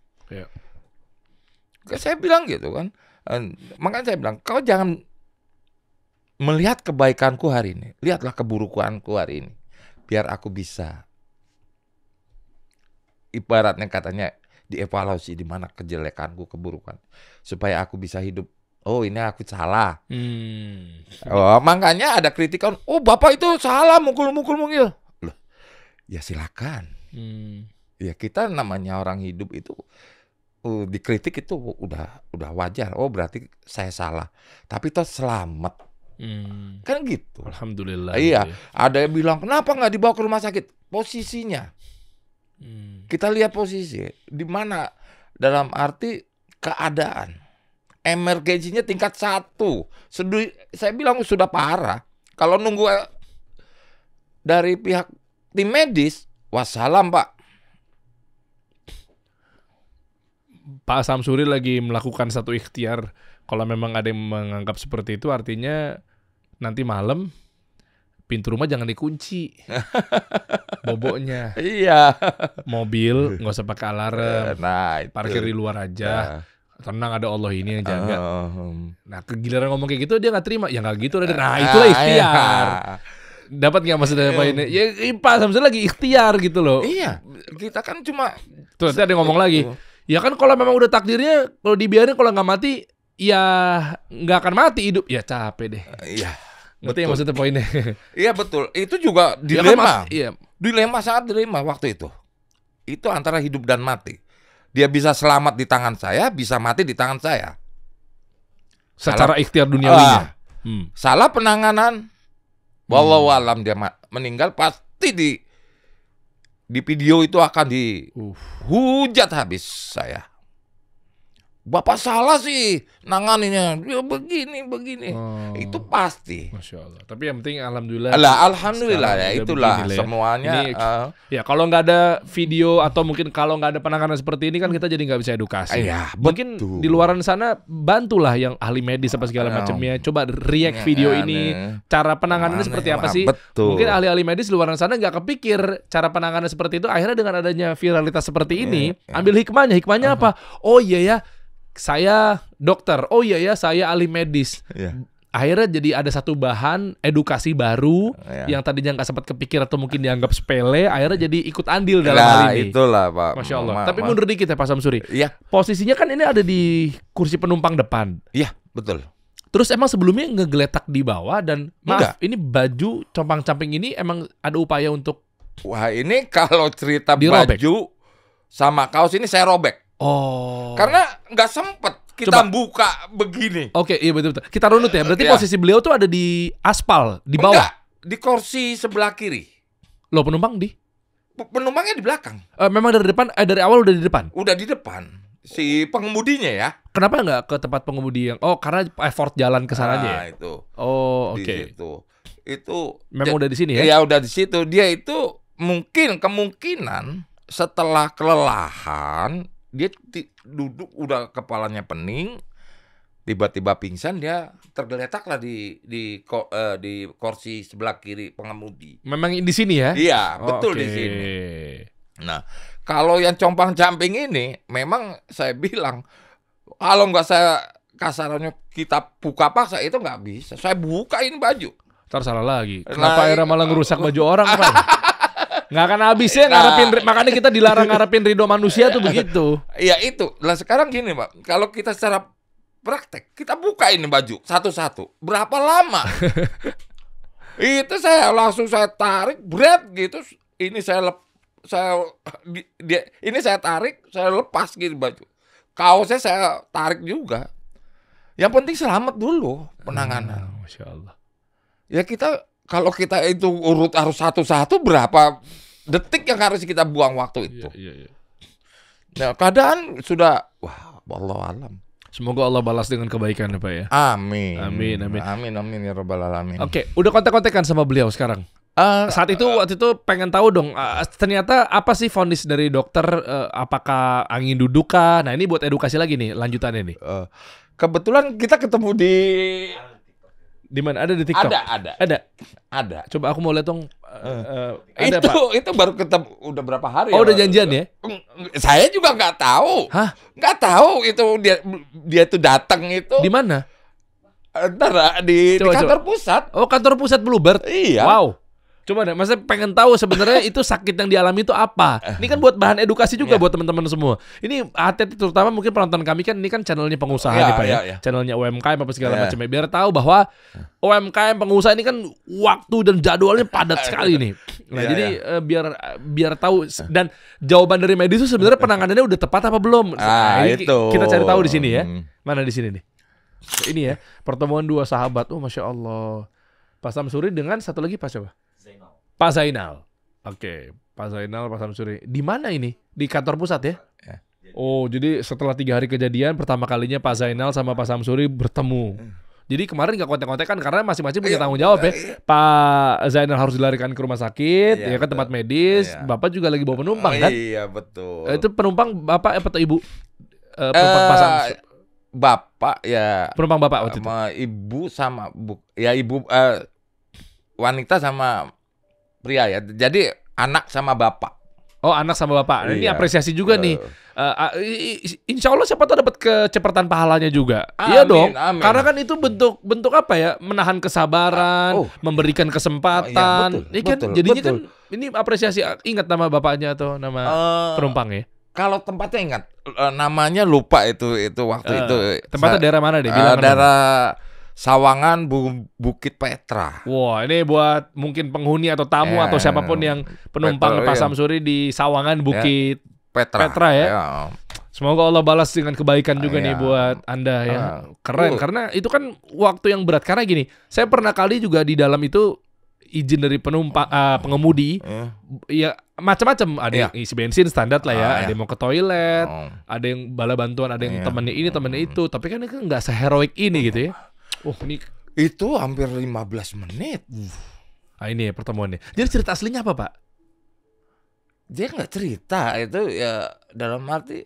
Saya bilang gitu kan. Makanya saya bilang, kau jangan melihat kebaikanku hari ini, lihatlah keburukanku hari ini, biar aku bisa, ibaratnya katanya dievaluasi di mana kejelekanku, keburukan, supaya aku bisa hidup. Oh ini aku salah. Oh, makanya ada kritikan. Oh bapak itu salah, mukul. Loh, ya silakan. Ya kita namanya orang hidup itu dikritik itu udah wajar. Oh berarti saya salah. Tapi toh selamat. Kan gitu. Alhamdulillah. Iya. Ada yang bilang kenapa nggak dibawa ke rumah sakit? Posisinya. Kita lihat posisi di mana, dalam arti keadaan. Emergensinya tingkat 1. Saya bilang sudah parah. Kalau nunggu dari pihak tim medis, wassalam Pak. Pak Samsuri lagi melakukan satu ikhtiar. Kalau memang ada yang menganggap seperti itu, artinya nanti malam pintu rumah jangan dikunci. Boboknya. Iya. Mobil nggak usah pakai alarm. Nah, itu. Parkir di luar aja. Tenang, ada Allah ini yang jaga. Nah, kegiliran ngomong kayak gitu dia nggak terima. Ya nggak gitu. Nah, itulah ikhtiar. Dapat nggak maksudnya Pak ini? Ya Pak Samsuri lagi ikhtiar gitu loh. Iya. Kita kan cuma. Tuh, nanti ada yang ngomong lagi. Ya kan kalau memang udah takdirnya, kalau dibiarin kalau nggak mati, ya nggak akan mati hidup. Ya capek deh. Iya. Berarti yang maksudnya poinnya. Iya betul. Itu juga dilema. Iya. Dilema, sangat dilema waktu itu. Itu antara hidup dan mati. Dia bisa selamat di tangan saya, bisa mati di tangan saya. Secara ikhtiar duniawinya. Salah penanganan. Wallahu alam dia meninggal, pasti di video itu akan dihujat habis saya. Bapak salah sih nanganinya, dia begini. Itu pasti. Masya Allah. Tapi yang penting alhamdulillah. Alhamdulillah ya, udah itulah begini lah ya. semuanya. Ya kalau nggak ada video atau mungkin kalau nggak ada penanganan seperti ini kan kita jadi nggak bisa edukasi. Iya, Mungkin betul. di luaran sana bantulah yang ahli medis apa segala macamnya. Coba react video ini, cara penanganannya seperti apa sih? Betul. Mungkin ahli-ahli medis di luaran sana nggak kepikir cara penanganan seperti itu. Akhirnya dengan adanya viralitas seperti ini, ambil hikmahnya. Hikmahnya apa? Oh iya ya, saya dokter. Oh iya ya, saya ahli medis. Iya. Akhirnya jadi ada satu bahan edukasi baru yang tadinya nggak sempat kepikir atau mungkin dianggap sepele, akhirnya jadi ikut andil dalam hal ini. Itulah Pak. Masya Allah. Tapi mundur dikit ya Pak Samsuri. Iya. Posisinya kan ini ada di kursi penumpang depan. Iya, betul. Terus emang sebelumnya ngegeletak di bawah dan maaf, Enggak. ini baju compang-camping ini emang ada upaya untuk Wah, ini kalau cerita Dirobek. baju sama kaos ini saya robek. oh. Karena nggak sempet kita buka begini. Oke, iya betul. Kita runut ya. Berarti Iya. posisi beliau tuh ada di aspal, di bawah. Enggak, di kursi sebelah kiri. Loh, penumpang di? Penumpangnya di belakang. Memang dari depan, dari awal udah di depan. Udah di depan. Si pengemudinya ya. Kenapa nggak ke tempat pengemudi yang? Oh, karena effort jalan ke sananya ya? Nah, itu. Oh, Di oke. situ. Itu Memang udah di sini ya? ya udah di situ. Dia itu kemungkinan setelah kelelahan dia duduk udah kepalanya pening, tiba-tiba pingsan, dia tergeletak lah di kursi sebelah kiri pengemudi. Memang di sini ya? Iya, betul Oke. di sini. Nah, kalau yang compang-camping ini memang saya bilang kalau nggak saya kasarannya kita buka paksa itu nggak bisa. Saya bukain baju. Ntar salah lagi. Nah, Kenapa akhirnya malah ngerusak baju orang, Pak? Nggak akan habisnya ngarepin, makanya kita dilarang ngarepin ridho manusia tuh begitu. Ya itu. Lah sekarang gini, Pak. Kalau kita secara praktek, kita buka ini baju satu-satu. Berapa lama? Itu saya langsung saya tarik, berat gitu. Ini ini saya tarik, saya lepas gitu baju. Kaosnya saya tarik juga. Yang penting selamat dulu penanganan. Masya Allah. Ya kita kalau kita itu urut harus satu-satu berapa detik yang harus kita buang waktu itu. Iya. Nah, keadaan sudah wallahu alam. Semoga Allah balas dengan kebaikan ya Pak ya. Amin. Amin. Amin ya rabbal alamin. Oke, udah kontak-kontakan sama beliau sekarang? Waktu itu pengen tahu dong, ternyata apa sih vonis dari dokter, apakah angin duduk kah? Nah ini buat edukasi lagi nih, lanjutannya nih. Kebetulan kita ketemu Di mana? Ada di TikTok? Ada. Coba aku mau lihat dong. Ada Pak? Itu baru ketemu udah berapa hari? Oh, udah janjian ya? Saya juga nggak tahu. Hah? Nggak tahu itu dia itu datang itu. Di mana? Ntar di kantor pusat. Oh, kantor pusat Bluebird. Iya. Wow. Coba deh, Mas pengen tahu sebenarnya itu sakit yang dialami itu apa. Ini kan buat bahan edukasi juga buat teman-teman semua. Ini hati-hati terutama mungkin penonton kami kan ini kan channelnya pengusaha nih Pak ya. Channelnya UMKM apa segala macamnya. Biar tahu bahwa UMKM pengusaha ini kan waktu dan jadwalnya padat sekali nih. Nah, jadi biar tahu dan jawaban dari medis itu sebenarnya penanganannya udah tepat apa belum. Ini itu. Kita cari tahu di sini ya. Mana di sini nih? Ini ya, pertemuan dua sahabat. Oh, Masya Allah. Pak Samsuri dengan satu lagi Pak siapa? Pak Zainal. Oke, Pak Zainal, Pak Samsuri. Di mana ini? Di kantor pusat ya? Oh, jadi setelah 3 hari kejadian, pertama kalinya Pak Zainal sama Pak Samsuri bertemu. Jadi kemarin nggak kontak-kontakan karena masing-masing punya tanggung jawab ya. Pak Zainal harus dilarikan ke rumah sakit, ya ke tempat medis. Bapak juga lagi bawa penumpang kan? Iya, betul. Itu penumpang Bapak atau Ibu? Penumpang Pak Samsuri. Bapak ya. Penumpang Bapak waktu itu. Sama ibu sama ibu wanita sama pria ya. Jadi anak sama bapak. Oh, anak sama bapak. Nah, ini Iya. apresiasi juga nih. Insya Allah siapa tahu dapat kecepatan pahalanya juga. Amin, Iya dong. amin. Karena kan itu bentuk apa ya? Menahan kesabaran, memberikan kesempatan. Iya, betul, Ini kan betul, jadinya betul. kan ini apresiasi. Ingat nama bapaknya atau nama penumpang ya? Kalau tempatnya ingat namanya lupa itu waktu itu. Tempatnya daerah mana deh? Bilang daerah Sawangan Bukit Petra. Wah, ini buat mungkin penghuni atau tamu atau siapapun yang penumpang Petra, Pak iya. Samsuri di Sawangan Bukit Petra ya. Semoga Allah balas dengan kebaikan juga nih buat Anda ya. Keren, karena itu kan waktu yang berat. Karena gini, saya pernah kali juga di dalam itu izin dari penumpang pengemudi. Ya macam-macam, ada yang isi bensin standar lah ya, ada yang mau ke toilet, ada yang bala bantuan, ada yang temennya ini, temennya itu. Tapi kan itu nggak seheroik ini gitu ya. Ini itu hampir 15 menit. Nah ini ya pertemuannya. Jadi cerita aslinya apa, Pak? Dia nggak cerita, itu ya dalam arti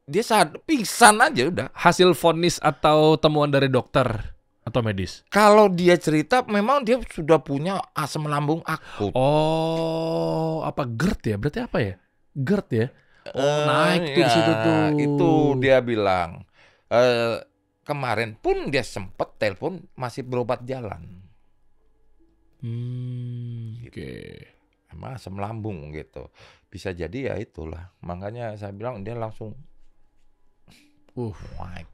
dia saat pingsan aja udah. Hasil vonis atau temuan dari dokter atau medis? Kalau dia cerita memang dia sudah punya asam lambung akut. Oh, apa GERD ya? Berarti apa ya? GERD ya? Naik tuh di situ tuh. Itu dia bilang. Kemarin pun dia sempat telepon masih berobat jalan. Oke. Emang asam lambung gitu. Bisa jadi ya itulah. Makanya saya bilang dia langsung naik.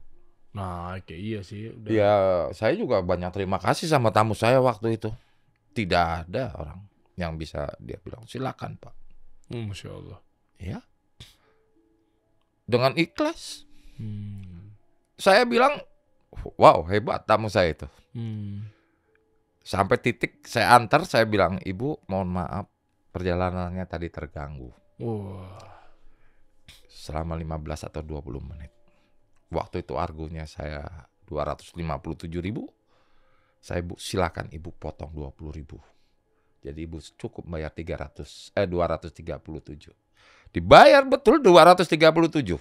Nah, kayak iya sih. Udah. Ya, saya juga banyak terima kasih sama tamu saya waktu itu. Tidak ada orang yang bisa dia bilang silakan Pak. Masya Allah. Ya, dengan ikhlas. Saya bilang, wow hebat tamu saya itu. Sampai titik saya antar, saya bilang, Ibu mohon maaf perjalanannya tadi terganggu. Selama 15 atau 20 menit. Waktu itu argonya saya 257.000. Saya silakan Ibu potong 20.000. Jadi Ibu cukup bayar 237. Dibayar betul 237.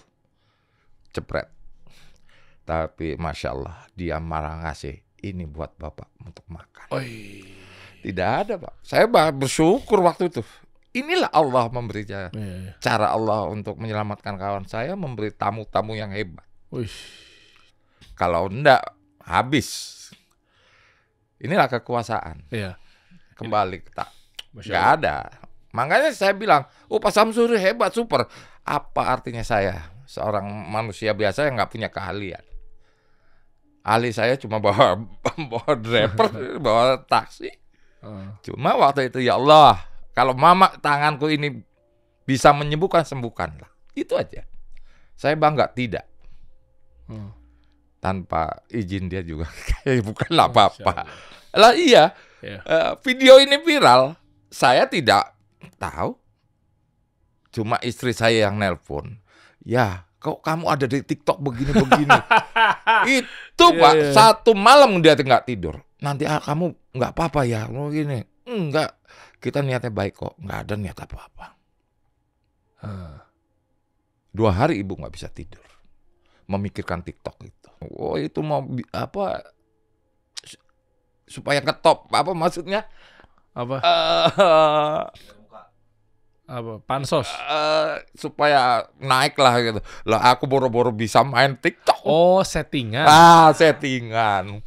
Cepret. Tapi Masya Allah dia malah ngasih ini buat Bapak untuk makan. Tidak ada Pak. Saya bersyukur waktu itu. Inilah Allah memberi cara Allah untuk menyelamatkan kawan saya, memberi tamu-tamu yang hebat. Kalau enggak habis. Inilah kekuasaan. Kembali tak nggak ada. Makanya saya bilang, Pak Samsuri hebat, super. Apa artinya saya seorang manusia biasa yang nggak punya keahlian? Ahli saya cuma bawa driver, bawa taksi. Cuma waktu itu ya Allah, kalau mama tanganku ini bisa menyembuhkan, sembuhkanlah. Itu aja. Saya bangga tidak. Tanpa izin dia juga bukan apa-apa. Lah iya, video ini viral, saya tidak tahu. Cuma istri saya yang nelpon. Ya, kok kamu ada di TikTok begini-begini. Itu Pak, satu malam dia nggak tidur. Nanti kamu nggak apa-apa ya, mau gini. Enggak, kita niatnya baik kok, nggak ada niat apa-apa. 2 hari ibu nggak bisa tidur, memikirkan TikTok itu. Itu mau apa? Supaya ketop, apa maksudnya? Apa? Apa? Pansos? Supaya naik lah gitu. Lah aku boro-boro bisa main TikTok. Settingan. Settingan.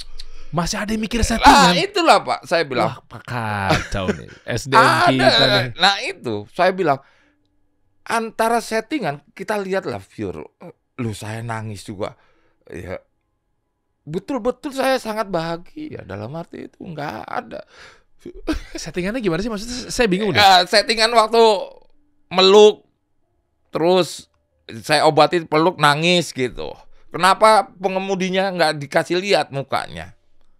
Masih ada yang mikir settingan? Itulah Pak, saya bilang. Wah, kacau nih. SDM kita nih. Nah itu, saya bilang. Antara settingan, kita lihatlah viewer. Saya nangis juga. Ya, betul-betul saya sangat bahagia. Dalam arti itu nggak ada. Settingannya gimana sih? Maksudnya saya bingung deh. Settingan waktu meluk, terus saya obatin peluk, nangis gitu. Kenapa pengemudinya nggak dikasih lihat mukanya?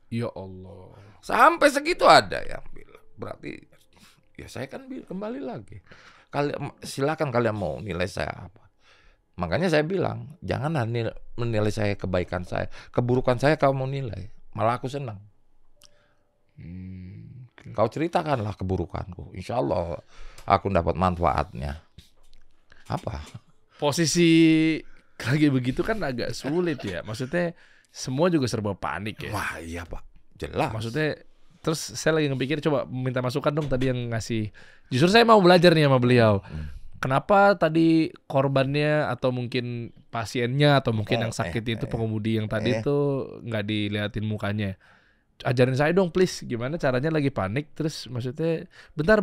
Ya Allah. Sampai segitu ada yang bilang. Berarti ya saya kan kembali lagi. Silakan kalian mau nilai saya apa. Makanya saya bilang, jangan menilai saya kebaikan saya. Keburukan saya kamu nilai. Malah aku senang. Kau ceritakanlah keburukanku. Insya Allah aku dapat manfaatnya. Apa? Posisi lagi begitu kan agak sulit ya. Maksudnya semua juga serba panik ya. Wah iya Pak, jelas. Maksudnya terus saya lagi ngepikir, coba minta masukan dong tadi yang ngasih. Justru saya mau belajar nih sama beliau. Kenapa tadi korbannya atau mungkin pasiennya atau mungkin yang sakit itu pengemudi yang tadi itu nggak diliatin mukanya? Ajarin saya dong please, gimana caranya lagi panik. Terus maksudnya bentar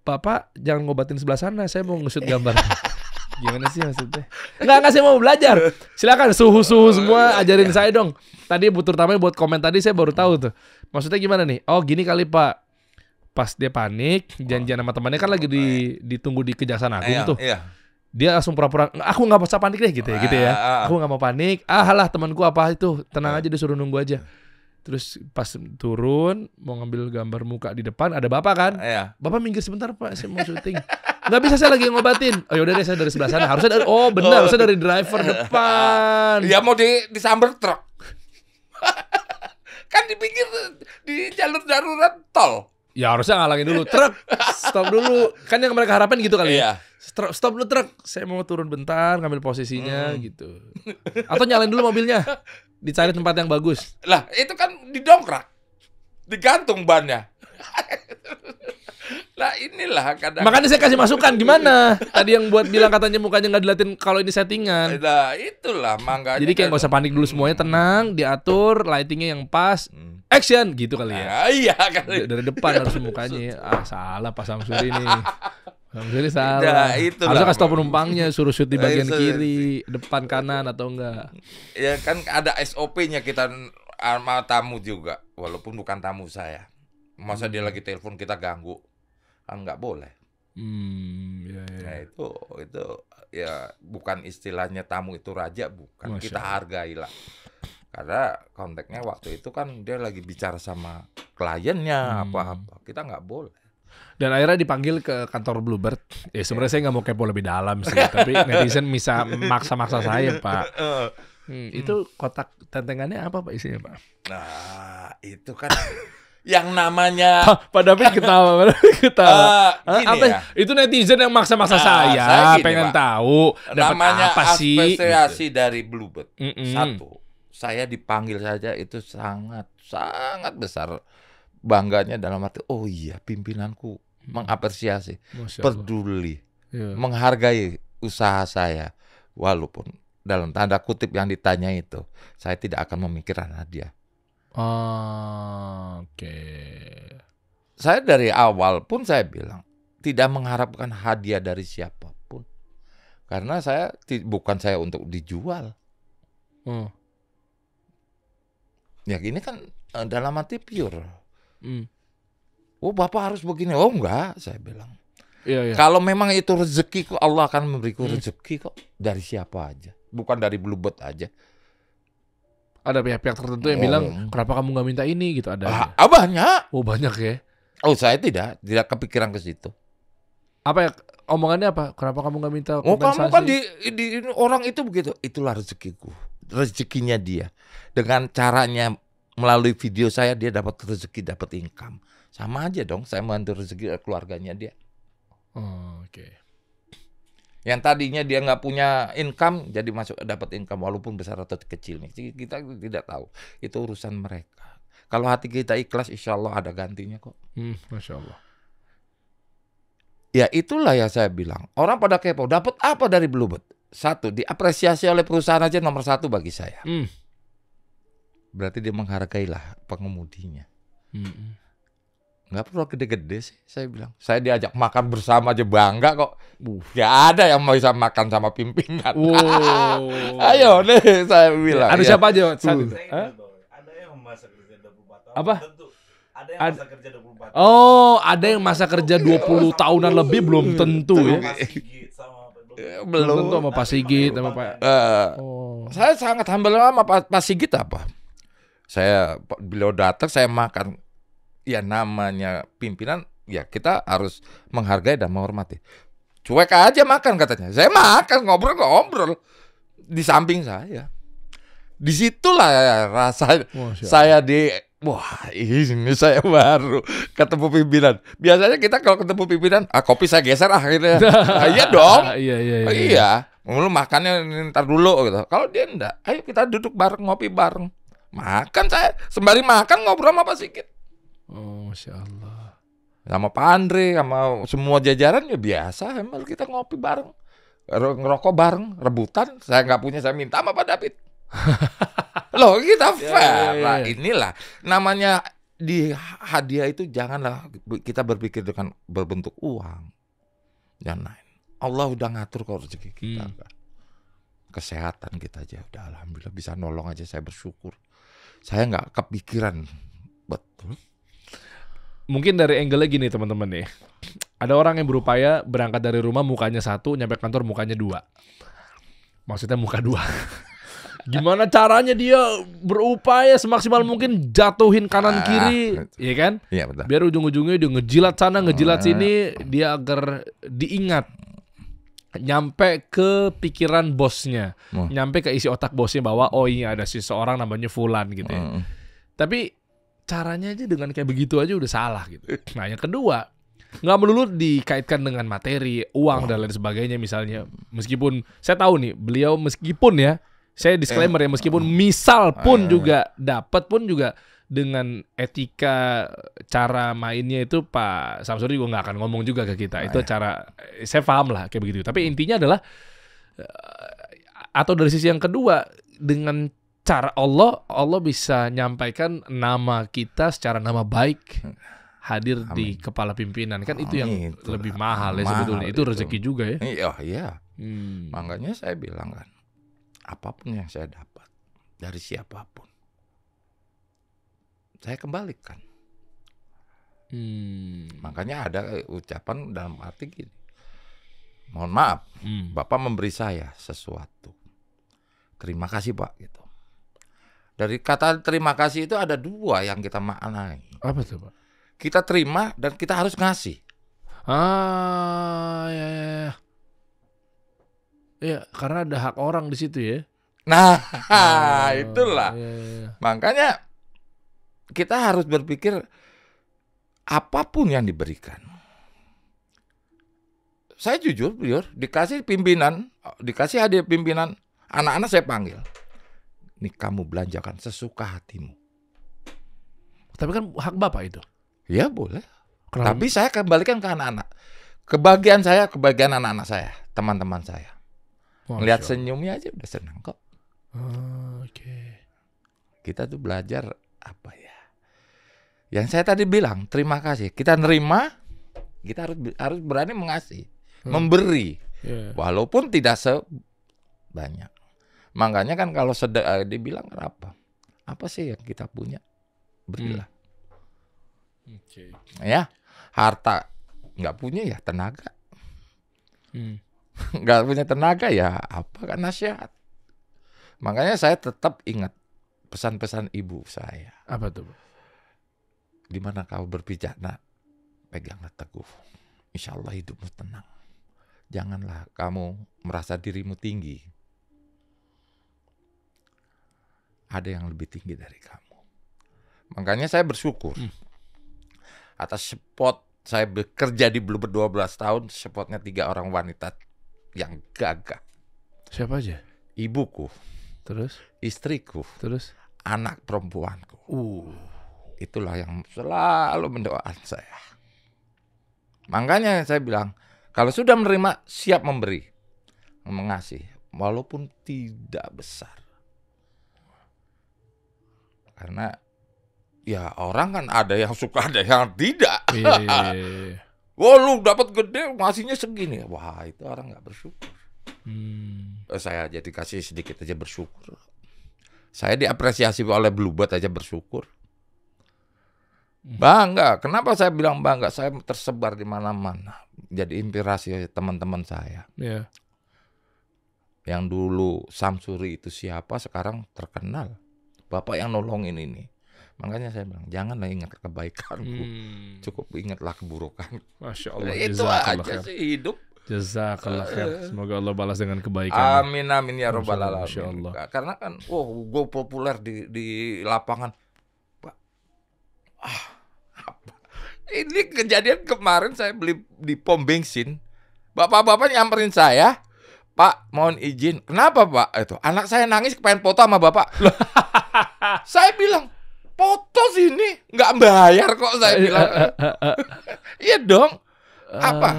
Bapak jangan ngobatin sebelah sana, saya mau nge-shoot gambar. Gimana sih maksudnya? Enggak, saya mau belajar. Silakan suhu semua ajarin saya dong. Tadi terutama buat komen tadi saya baru tahu tuh. Maksudnya gimana nih? Oh gini kali Pak. Pas dia panik, janjian sama temannya kan lagi ditunggu di Kejaksaan Agung tuh. Dia langsung pura-pura, aku nggak usah panik deh gitu ya. Aku nggak mau panik. Alah temanku apa itu, tenang aja, disuruh nunggu aja. Terus pas turun mau ngambil gambar muka di depan ada bapak kan? Iya. Bapak minggir sebentar Pak, saya mau syuting. Nggak bisa, saya lagi ngobatin. Oh yaudah deh, saya dari sebelah sana. Harusnya dari, oh benar, harusnya dari driver depan. Ya mau disamber truk. Kan dipikir di jalur darurat tol. Ya harusnya ngalangin dulu. Truk, stop dulu. Kan yang mereka harapin gitu kali Iya. ya. Stop dulu truk, saya mau turun bentar, ngambil posisinya gitu. Atau nyalain dulu mobilnya, dicari tempat yang bagus. Lah itu kan didongkrak, digantung bannya. Lah inilah kadang. Makanya saya kasih masukan gimana? Tadi yang buat bilang katanya mukanya nggak diliatin kalau ini settingan. Nah itulah makanya. Jadi kayak nggak usah panik dulu, semuanya tenang, diatur, lightingnya yang pas, action gitu kali ya. Nah, iya kan. Dari depan harus mukanya. Ah salah Pak Samsuri nih. Samsuri salah. Nah, itulah. Harusnya kasih tau penumpangnya, suruh shoot di bagian Itu. kiri, depan kanan atau enggak. Ya kan ada SOP-nya kita sama tamu juga, walaupun bukan tamu saya. Masa dia lagi telepon kita ganggu, kan nggak boleh. Ya, ya. Nah itu ya bukan istilahnya tamu itu raja, bukan. Masya Kita Allah. hargailah. Karena konteksnya waktu itu kan dia lagi bicara sama kliennya apa-apa, kita nggak boleh. Dan akhirnya dipanggil ke kantor Bluebird. Ya sebenarnya saya nggak mau kepo lebih dalam sih, tapi netizen bisa maksa-maksa saya Pak. Itu kotak tentengannya apa Pak isinya Pak? Nah itu kan yang namanya Pak David ketawa, Pak David ketawa. gini Apa? ya. Itu netizen yang maksa-maksa saya saya gini, pengen Pak. tahu dapat namanya apa sih? apresiasi dari Bluebird. Mm-mm. Satu, saya dipanggil saja itu sangat besar bangganya, dalam arti oh iya pimpinanku mengapresiasi, Masya Allah. peduli, Iya. menghargai usaha saya, walaupun dalam tanda kutip yang ditanya itu saya tidak akan memikirkan hadiah. Oke. Saya dari awal pun saya bilang tidak mengharapkan hadiah dari siapapun, karena saya bukan saya untuk dijual. Oh. Ya gini kan dalam arti pure. Hmm. Oh bapak harus begini. Oh enggak, saya bilang. Iya, iya. Kalau memang itu rezeki kok, Allah akan memberiku rezeki kok. Dari siapa aja, bukan dari Bluebird aja. Ada pihak-pihak tertentu yang bilang, kenapa kamu nggak minta ini gitu, ada. Banyak. Oh banyak ya. Oh saya tidak kepikiran ke situ. Apa ya omongannya apa? Kenapa kamu nggak minta Oh kompensasi? kamu kan di orang itu begitu. Itulah rezekiku, rezekinya dia. Dengan caranya melalui video saya dia dapat rezeki, dapat income. Sama aja dong, saya membantu rezeki keluarganya dia. Oh, oke. Yang tadinya dia nggak punya income, jadi masuk dapat income walaupun besar atau kecil. Kita tidak tahu. Itu urusan mereka. Kalau hati kita ikhlas, insya Allah ada gantinya kok. Masya Allah. Ya itulah yang saya bilang. Orang pada kepo, dapat apa dari Bluebird? Satu, diapresiasi oleh perusahaan aja nomor satu bagi saya. Berarti dia menghargailah pengemudinya. Nggak perlu gede-gede sih, saya bilang. Saya diajak makan bersama aja bangga kok. Nggak ada yang mau bisa makan sama pimpinan. Wow. Ayo deh, saya bilang. Ada ya. siapa aja saat itu? Saya Hah? ingat, Bro. Ada yang masa kerja 24 tahun. Apa? Tentu. Ada yang masa kerja 24 tahun. Oh, ada yang masa kerja 20 tahunan lebih belum tentu ya. Sama Pak Sigit, sama Belum tentu sama Pak Sigit sama Pak. Oh. Saya sangat humble sama Pak Sigit apa? Beliau datang, saya makan. Ya namanya pimpinan, ya kita harus menghargai dan menghormati. Cuek aja makan katanya. Saya makan, ngobrol di samping saya. Disitulah rasa saya wah ini saya baru ketemu pimpinan. Biasanya kita kalau ketemu pimpinan, kopi saya geser akhirnya. Iya dong. Iya. Lu makannya ntar dulu gitu. Kalau dia enggak, ayo kita duduk bareng, ngopi bareng. Makan saya, sembari makan ngobrol sama Pak Sigit. Oh, Masya Allah. Sama Pak Andre, sama semua jajaran ya biasa. Emang kita ngopi bareng, ngerokok bareng, rebutan. Saya nggak punya, saya minta sama Pak David. Loh kita fair. Nah inilah namanya di hadiah itu, janganlah kita berpikir dengan berbentuk uang dan lain. Allah udah ngatur kok rezeki kita. Kesehatan kita aja udah alhamdulillah bisa nolong aja, saya bersyukur. Saya nggak kepikiran betul. Mungkin dari angle-nya gini teman-teman nih. Ada orang yang berupaya berangkat dari rumah mukanya satu, nyampe kantor mukanya dua. Maksudnya muka dua. Gimana caranya dia berupaya semaksimal mungkin jatuhin kanan kiri, ya kan? Iya betul. Biar ujung-ujungnya dia ngejilat sana, ngejilat sini, dia agar diingat. Nyampe ke pikiran bosnya, nyampe ke isi otak bosnya bahwa oh ini ada seseorang namanya Fulan gitu ya. Tapi caranya aja dengan kayak begitu aja udah salah gitu. Nah yang kedua, nggak melulu dikaitkan dengan materi, uang dan lain sebagainya misalnya. Meskipun saya tahu nih beliau meskipun ya, saya disclaimer ya, meskipun misal pun juga dapat pun juga dengan etika cara mainnya itu Pak Samsuri juga nggak akan ngomong juga ke kita. Itu cara saya paham lah kayak begitu. Tapi intinya adalah atau dari sisi yang kedua dengan cara Allah bisa nyampaikan nama kita secara nama baik hadir di kepala pimpinan, kan itu yang lebih mahal ya sebetulnya. Itu rezeki juga ya. Iya. Makanya saya bilang kan, apapun yang saya dapat dari siapapun, saya kembalikan. Makanya ada ucapan dalam arti gini, mohon maaf, Bapak memberi saya sesuatu, terima kasih Pak gitu. Dari kata terima kasih itu ada dua yang kita maknai. Apa tuh Pak? Kita terima dan kita harus ngasih. Ya, karena ada hak orang di situ ya. Nah, itulah. Ya. Makanya kita harus berpikir apapun yang diberikan. Saya jujur, dikasih pimpinan, dikasih hadiah pimpinan, anak-anak saya panggil. Ini kamu belanjakan sesuka hatimu. Tapi kan hak Bapak itu. Ya boleh. Kenapa? Tapi saya kembalikan ke anak-anak. Kebahagiaan saya, kebahagiaan anak-anak saya, teman-teman saya. Melihat senyumnya aja udah senang kok. Oke. Kita tuh belajar apa ya? Yang saya tadi bilang, terima kasih. Kita nerima, kita harus berani mengasih, memberi, walaupun tidak sebanyak. Makanya kan kalau dibilang apa? Apa sih yang kita punya? Berilah. Ya, harta nggak punya ya tenaga. Nggak punya tenaga ya apa kan nasihat. Makanya saya tetap ingat pesan-pesan ibu saya. Apa tuh? Di mana kau berbicara, peganglah teguh. Insya Allah hidupmu tenang. Janganlah kamu merasa dirimu tinggi. Ada yang lebih tinggi dari kamu. Makanya saya bersyukur atas spot saya bekerja di Bluebird 12 tahun, spotnya 3 orang wanita yang gagah. Siapa aja? Ibuku, terus istriku, terus anak perempuanku. Itulah yang selalu mendoakan saya. Makanya saya bilang, kalau sudah menerima, siap memberi, mengasih, walaupun tidak besar. Karena ya orang kan ada yang suka, ada yang tidak. Wah lu dapat gede, ngasihnya segini. Wah itu orang nggak bersyukur. Saya jadi kasih sedikit aja bersyukur. Saya diapresiasi oleh Bluebird aja bersyukur. Bangga. Kenapa saya bilang bangga? Saya tersebar di mana-mana. Jadi inspirasi teman-teman saya. Yang dulu Samsuri itu siapa, sekarang terkenal. Bapak yang nolongin ini. Makanya saya bilang, janganlah ingat kebaikanku, cukup ingatlah keburukanku. Masya Allah. Itu aja sih hidup. Jazakallah khair. Semoga Allah balas dengan kebaikan. Amin amin ya robbal alamin. Masya Allah. Karena kan, gue populer di lapangan. Pak, apa? Ini kejadian kemarin saya beli di pom bensin. Bapak-bapak nyamperin saya. Pak, mohon izin. Kenapa Pak? Itu anak saya nangis pengen foto sama Bapak. Saya bilang, foto sini nggak bayar kok, saya bilang. Iya dong. Apa?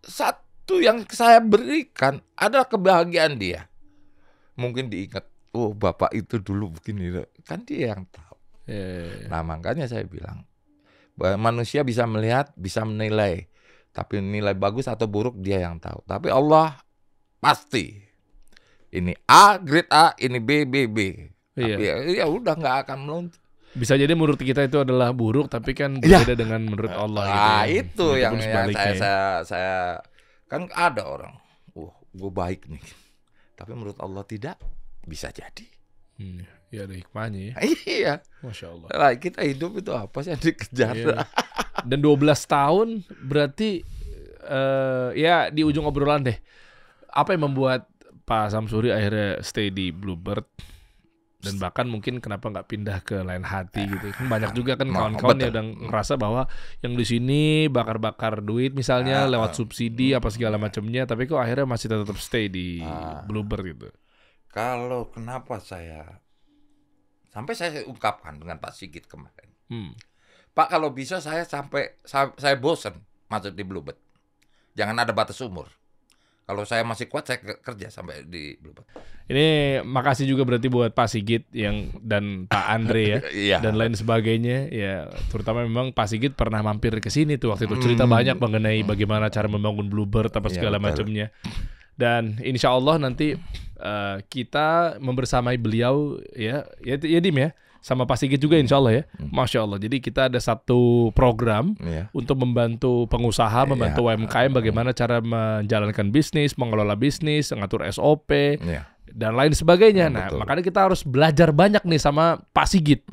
Satu yang saya berikan adalah kebahagiaan dia. Mungkin diingat, Bapak itu dulu begini. Kan dia yang tahu. Nah makanya saya bilang, bahwa manusia bisa melihat, bisa menilai. Tapi nilai bagus atau buruk dia yang tahu. Tapi Allah pasti. Ini A, grade A, ini B, B, B. Tapi ya udah nggak akan meloncat. Bisa jadi menurut kita itu adalah buruk, tapi kan berbeda dengan menurut Allah. Itu yang saya kan ada orang, gue baik nih, tapi menurut Allah tidak. Bisa jadi. Ya ada hikmahnya ya. Iya. Masya Allah. Lah, kita hidup itu apa sih yang dikejar? Iya. Dan 12 tahun berarti ya di ujung obrolan deh. Apa yang membuat Pak Samsuri akhirnya stay di Bluebird? Dan bahkan mungkin kenapa nggak pindah ke Lain Hati gitu. Kan banyak juga kan kawan-kawan yang udah ngerasa bahwa yang di sini bakar-bakar duit misalnya lewat subsidi apa segala macamnya, tapi kok akhirnya masih tetap stay di Bluebird gitu. Kalau kenapa sampai saya ungkapkan dengan Pak Sigit kemarin. Pak, kalau bisa saya bosan masuk di Bluebird. Jangan ada batas umur. Kalau saya masih kuat, saya kerja sampai di Bluebird. Ini makasih juga berarti buat Pak Sigit dan Pak Andre ya, Iya. dan lain sebagainya ya. Terutama memang Pak Sigit pernah mampir ke sini tuh waktu itu cerita banyak mengenai bagaimana cara membangun Bluebird apa segala macamnya. Dan insya Allah nanti kita membersamai beliau ya Dim ya. Sama Pak Sigit juga insya Allah ya. Masya Allah. Jadi kita ada satu program untuk membantu pengusaha, membantu UMKM bagaimana cara menjalankan bisnis, mengelola bisnis, mengatur SOP, dan lain sebagainya. Nah, makanya kita harus belajar banyak nih sama Pak Sigit.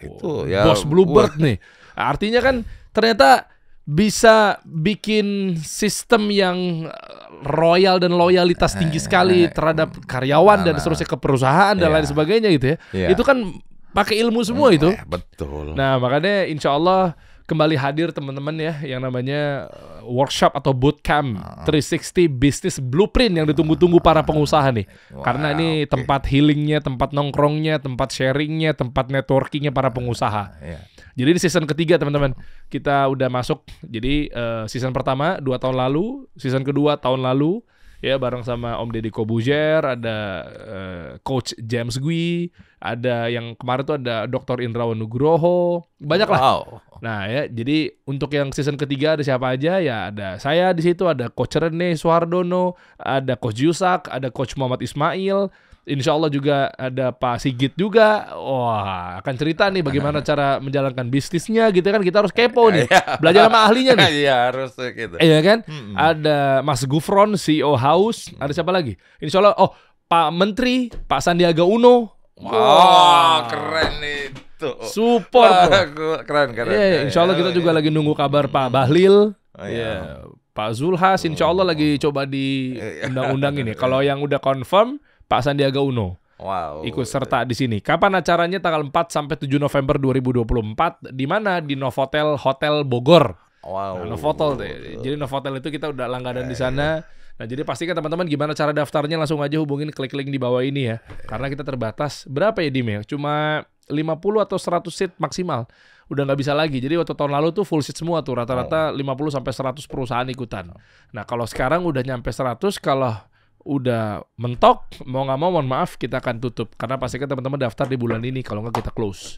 Itu ya. Bos Bluebird nih. Artinya kan ternyata bisa bikin sistem yang royal dan loyalitas tinggi sekali terhadap karyawan dan seterusnya ke perusahaan dan lain sebagainya gitu ya. Itu kan pakai ilmu semua itu. Betul. Nah, makanya insya Allah kembali hadir teman-teman ya yang namanya workshop atau bootcamp 360 Business Blueprint yang ditunggu-tunggu para pengusaha nih. Karena ini tempat healingnya, tempat nongkrongnya, tempat sharingnya, tempat networkingnya para pengusaha. Jadi di season ketiga teman-teman kita udah masuk. Jadi season pertama 2 tahun lalu, season kedua tahun lalu. Ya bareng sama Om Deddy Kobuzier, ada Coach James Gui, ada yang kemarin tuh ada Dr. Indrawan Nugroho, banyak lah. Wow. Nah ya, jadi untuk yang season ketiga ada siapa aja ya? Ada saya di situ, ada Coach Rene Suhardono, ada Coach Yusak, ada Coach Muhammad Ismail. Insya Allah juga ada Pak Sigit juga. Wah, akan cerita nih bagaimana cara menjalankan bisnisnya gitu kan. Kita harus kepo nih, belajar sama ahlinya nih. Iya harus gitu. Iya kan? Ada Mas Gufron, CEO House. Ada siapa lagi? Insya Allah, Pak Menteri, Pak Sandiaga Uno. Wah, keren itu. Support. Keren. Iya, insya Allah kita juga lagi nunggu kabar Pak Bahlil. Iya. Pak Zulhas, insya Allah lagi coba di undang-undang ini. Kalau yang udah confirm, Pak Sandiaga Uno ikut serta di sini. Kapan acaranya? Tanggal 4 sampai 7 November 2024. Di mana? Di Novotel Hotel Bogor. Wow. Nah, Novotel. Jadi Novotel itu kita udah langganan di sana. Nah, jadi pastikan teman-teman gimana cara daftarnya, langsung aja hubungin klik link di bawah ini ya. Karena kita terbatas. Berapa ya Dim ya? Cuma 50 atau 100 seat maksimal. Udah nggak bisa lagi. Jadi waktu tahun lalu tuh full seat semua tuh. Rata-rata 50 sampai 100 perusahaan ikutan. Nah, kalau sekarang udah nyampe 100, kalau udah mentok, mau nggak mau mohon maaf kita akan tutup. Karena pastikan teman-teman daftar di bulan ini, kalau nggak kita close.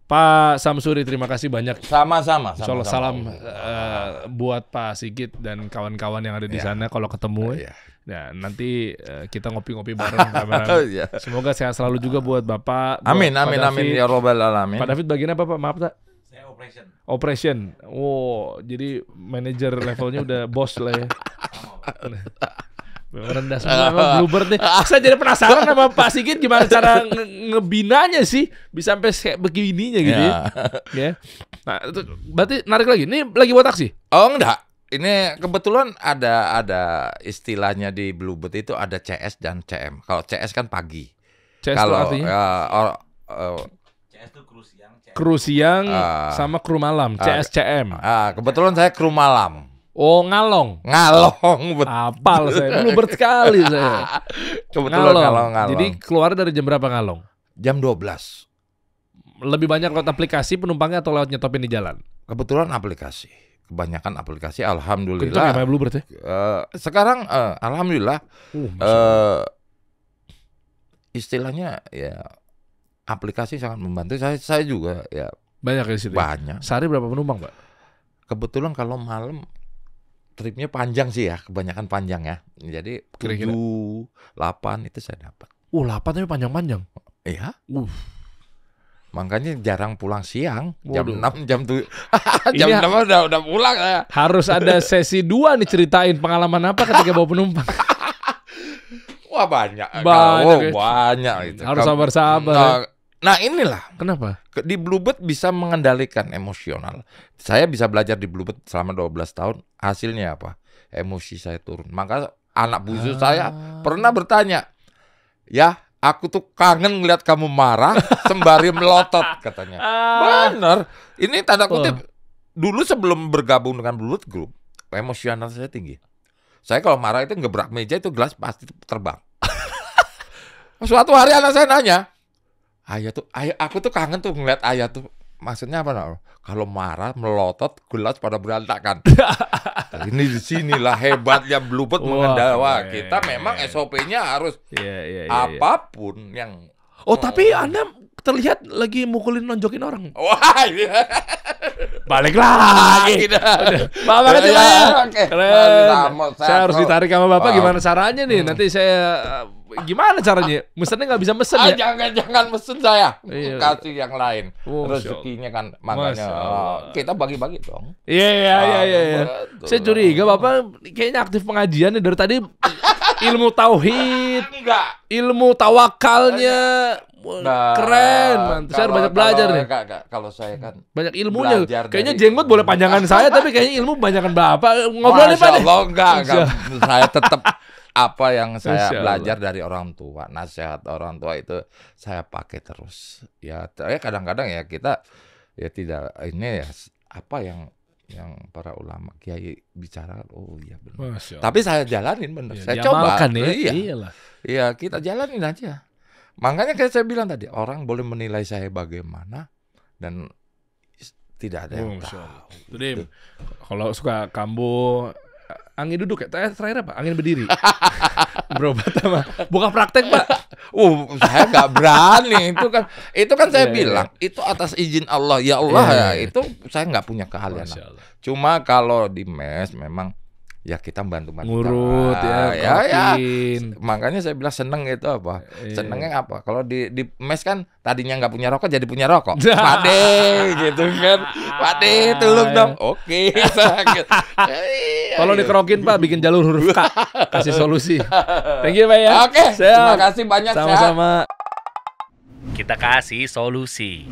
Pak Samsuri, terima kasih banyak. Sama-sama. Insya Allah salam buat Pak Sigit dan kawan-kawan yang ada di sana kalau ketemu. Nah, nanti kita ngopi-ngopi bareng. Semoga sehat selalu juga buat Bapak. Amin ya robbal alamin. Pak David bagian apa Pak? Maaf tak? Saya Operation. Oh, jadi manajer levelnya udah bos lah ya. Rendah semua memang Bluebird nih. Saya jadi penasaran sama Pak Sigit gimana cara ngebinanya sih bisa sampai kayak begininya gitu ya. Nah, itu berarti narik lagi. Ini lagi buat aksi? Oh enggak. Ini kebetulan ada istilahnya di Bluebird itu ada CS dan CM. Kalau CS kan pagi. CS kalau artinya? CS itu kru siang sama kru malam. CS CM. Kebetulan saya kru malam. Oh, ngalong, betul. Apal saya, Bluebird sekali saya. Kebetulan ngalong. Jadi keluar dari jam berapa ngalong? Jam 12. Lebih banyak lewat aplikasi penumpangnya atau lewat nyetopin di jalan? Kebetulan aplikasi. Kebanyakan aplikasi, alhamdulillah. Kencang ya main Bluebird ya? Sekarang alhamdulillah. Istilahnya ya aplikasi sangat membantu. Saya juga ya. Banyak di situ. Banyak. Sehari berapa penumpang, Pak? Kebetulan kalau malam tripnya panjang sih ya, kebanyakan panjang ya. Jadi 7, 8 itu saya dapat. 8 tapi panjang-panjang. Iya. Makanya jarang pulang siang. Waduh. Jam 6, jam 6 udah pulang ya. Harus ada sesi 2 nih, ceritain pengalaman apa ketika bawa penumpang. Wah banyak. Banyak, ya. Banyak itu. Harus sabar-sabar. Nah inilah. Kenapa? Di Bluebird bisa mengendalikan emosional. Saya bisa belajar di Bluebird selama 12 tahun. Hasilnya apa? Emosi saya turun. Maka anak bungsu saya pernah bertanya, ya aku tuh kangen ngeliat kamu marah sembari melotot katanya. Bener. Ini tanda kutip. Dulu sebelum bergabung dengan Bluebird Group, emosional saya tinggi. Saya kalau marah itu ngebrak meja itu gelas pasti terbang. Suatu hari anak saya nanya, ayah aku tuh kangen tuh ngeliat ayah tuh. Maksudnya apa? Nah? Kalau marah melotot gelas pada berantakan. Ini di sinilah hebatnya Bluebird mengendalikan. Kita memang SOP-nya harus apapun yang. Oh tapi Anda terlihat lagi mukulin nonjokin orang. Wah, iya. Balik lagi. Bapak kasih keren. Saya harus ditarik sama Bapak. Gimana caranya nih? Nanti saya gimana caranya? Mesennya nggak bisa mesen ya? Jangan mesen saya. Kasih yang lain. Rezekinya kan makanya kita bagi-bagi dong. Iya. Saya curiga Bapak kayaknya aktif pengajian nih dari tadi. Ilmu tauhid, ilmu tawakalnya. Keren, mantu. Saya harus banyak belajar nih. Kalau saya kan banyak ilmunya. Kayaknya jenggot boleh panjangan saya, tapi kayaknya ilmu banyakan Bapak. Ngobrol nih Pak. Allah enggak. Saya tetap apa yang saya belajar dari orang tua, nasihat orang tua itu saya pakai terus. Ya kadang-kadang ya kita ya tidak ini ya apa yang para ulama kiai bicara, oh iya benar. Tapi saya jalanin benar. Saya coba. Iya, kita jalanin aja. Makanya kayak saya bilang tadi, orang boleh menilai saya bagaimana dan tidak ada yang tahu. Dim, kalau suka kambuh, angin duduk ya. Terakhir apa? Angin berdiri. Berobat sama. Bukan praktek Pak. Saya nggak berani. Itu kan saya bilang itu atas izin Allah. Ya Allah ya. Itu saya nggak punya keahlian. Cuma kalau di mes memang ya kita bantu ngurut ya. Makanya saya bilang seneng itu apa? Senengnya apa? Kalau di mes kan tadinya nggak punya rokok jadi punya rokok. Pade gitu kan. Pade tolong dong. Oke. Tolong dikerokin Pak, bikin jalur huruf K. Kasih solusi. Thank you Pak ya. Oke. Terima kasih banyak. Sama-sama. Kita kasih solusi.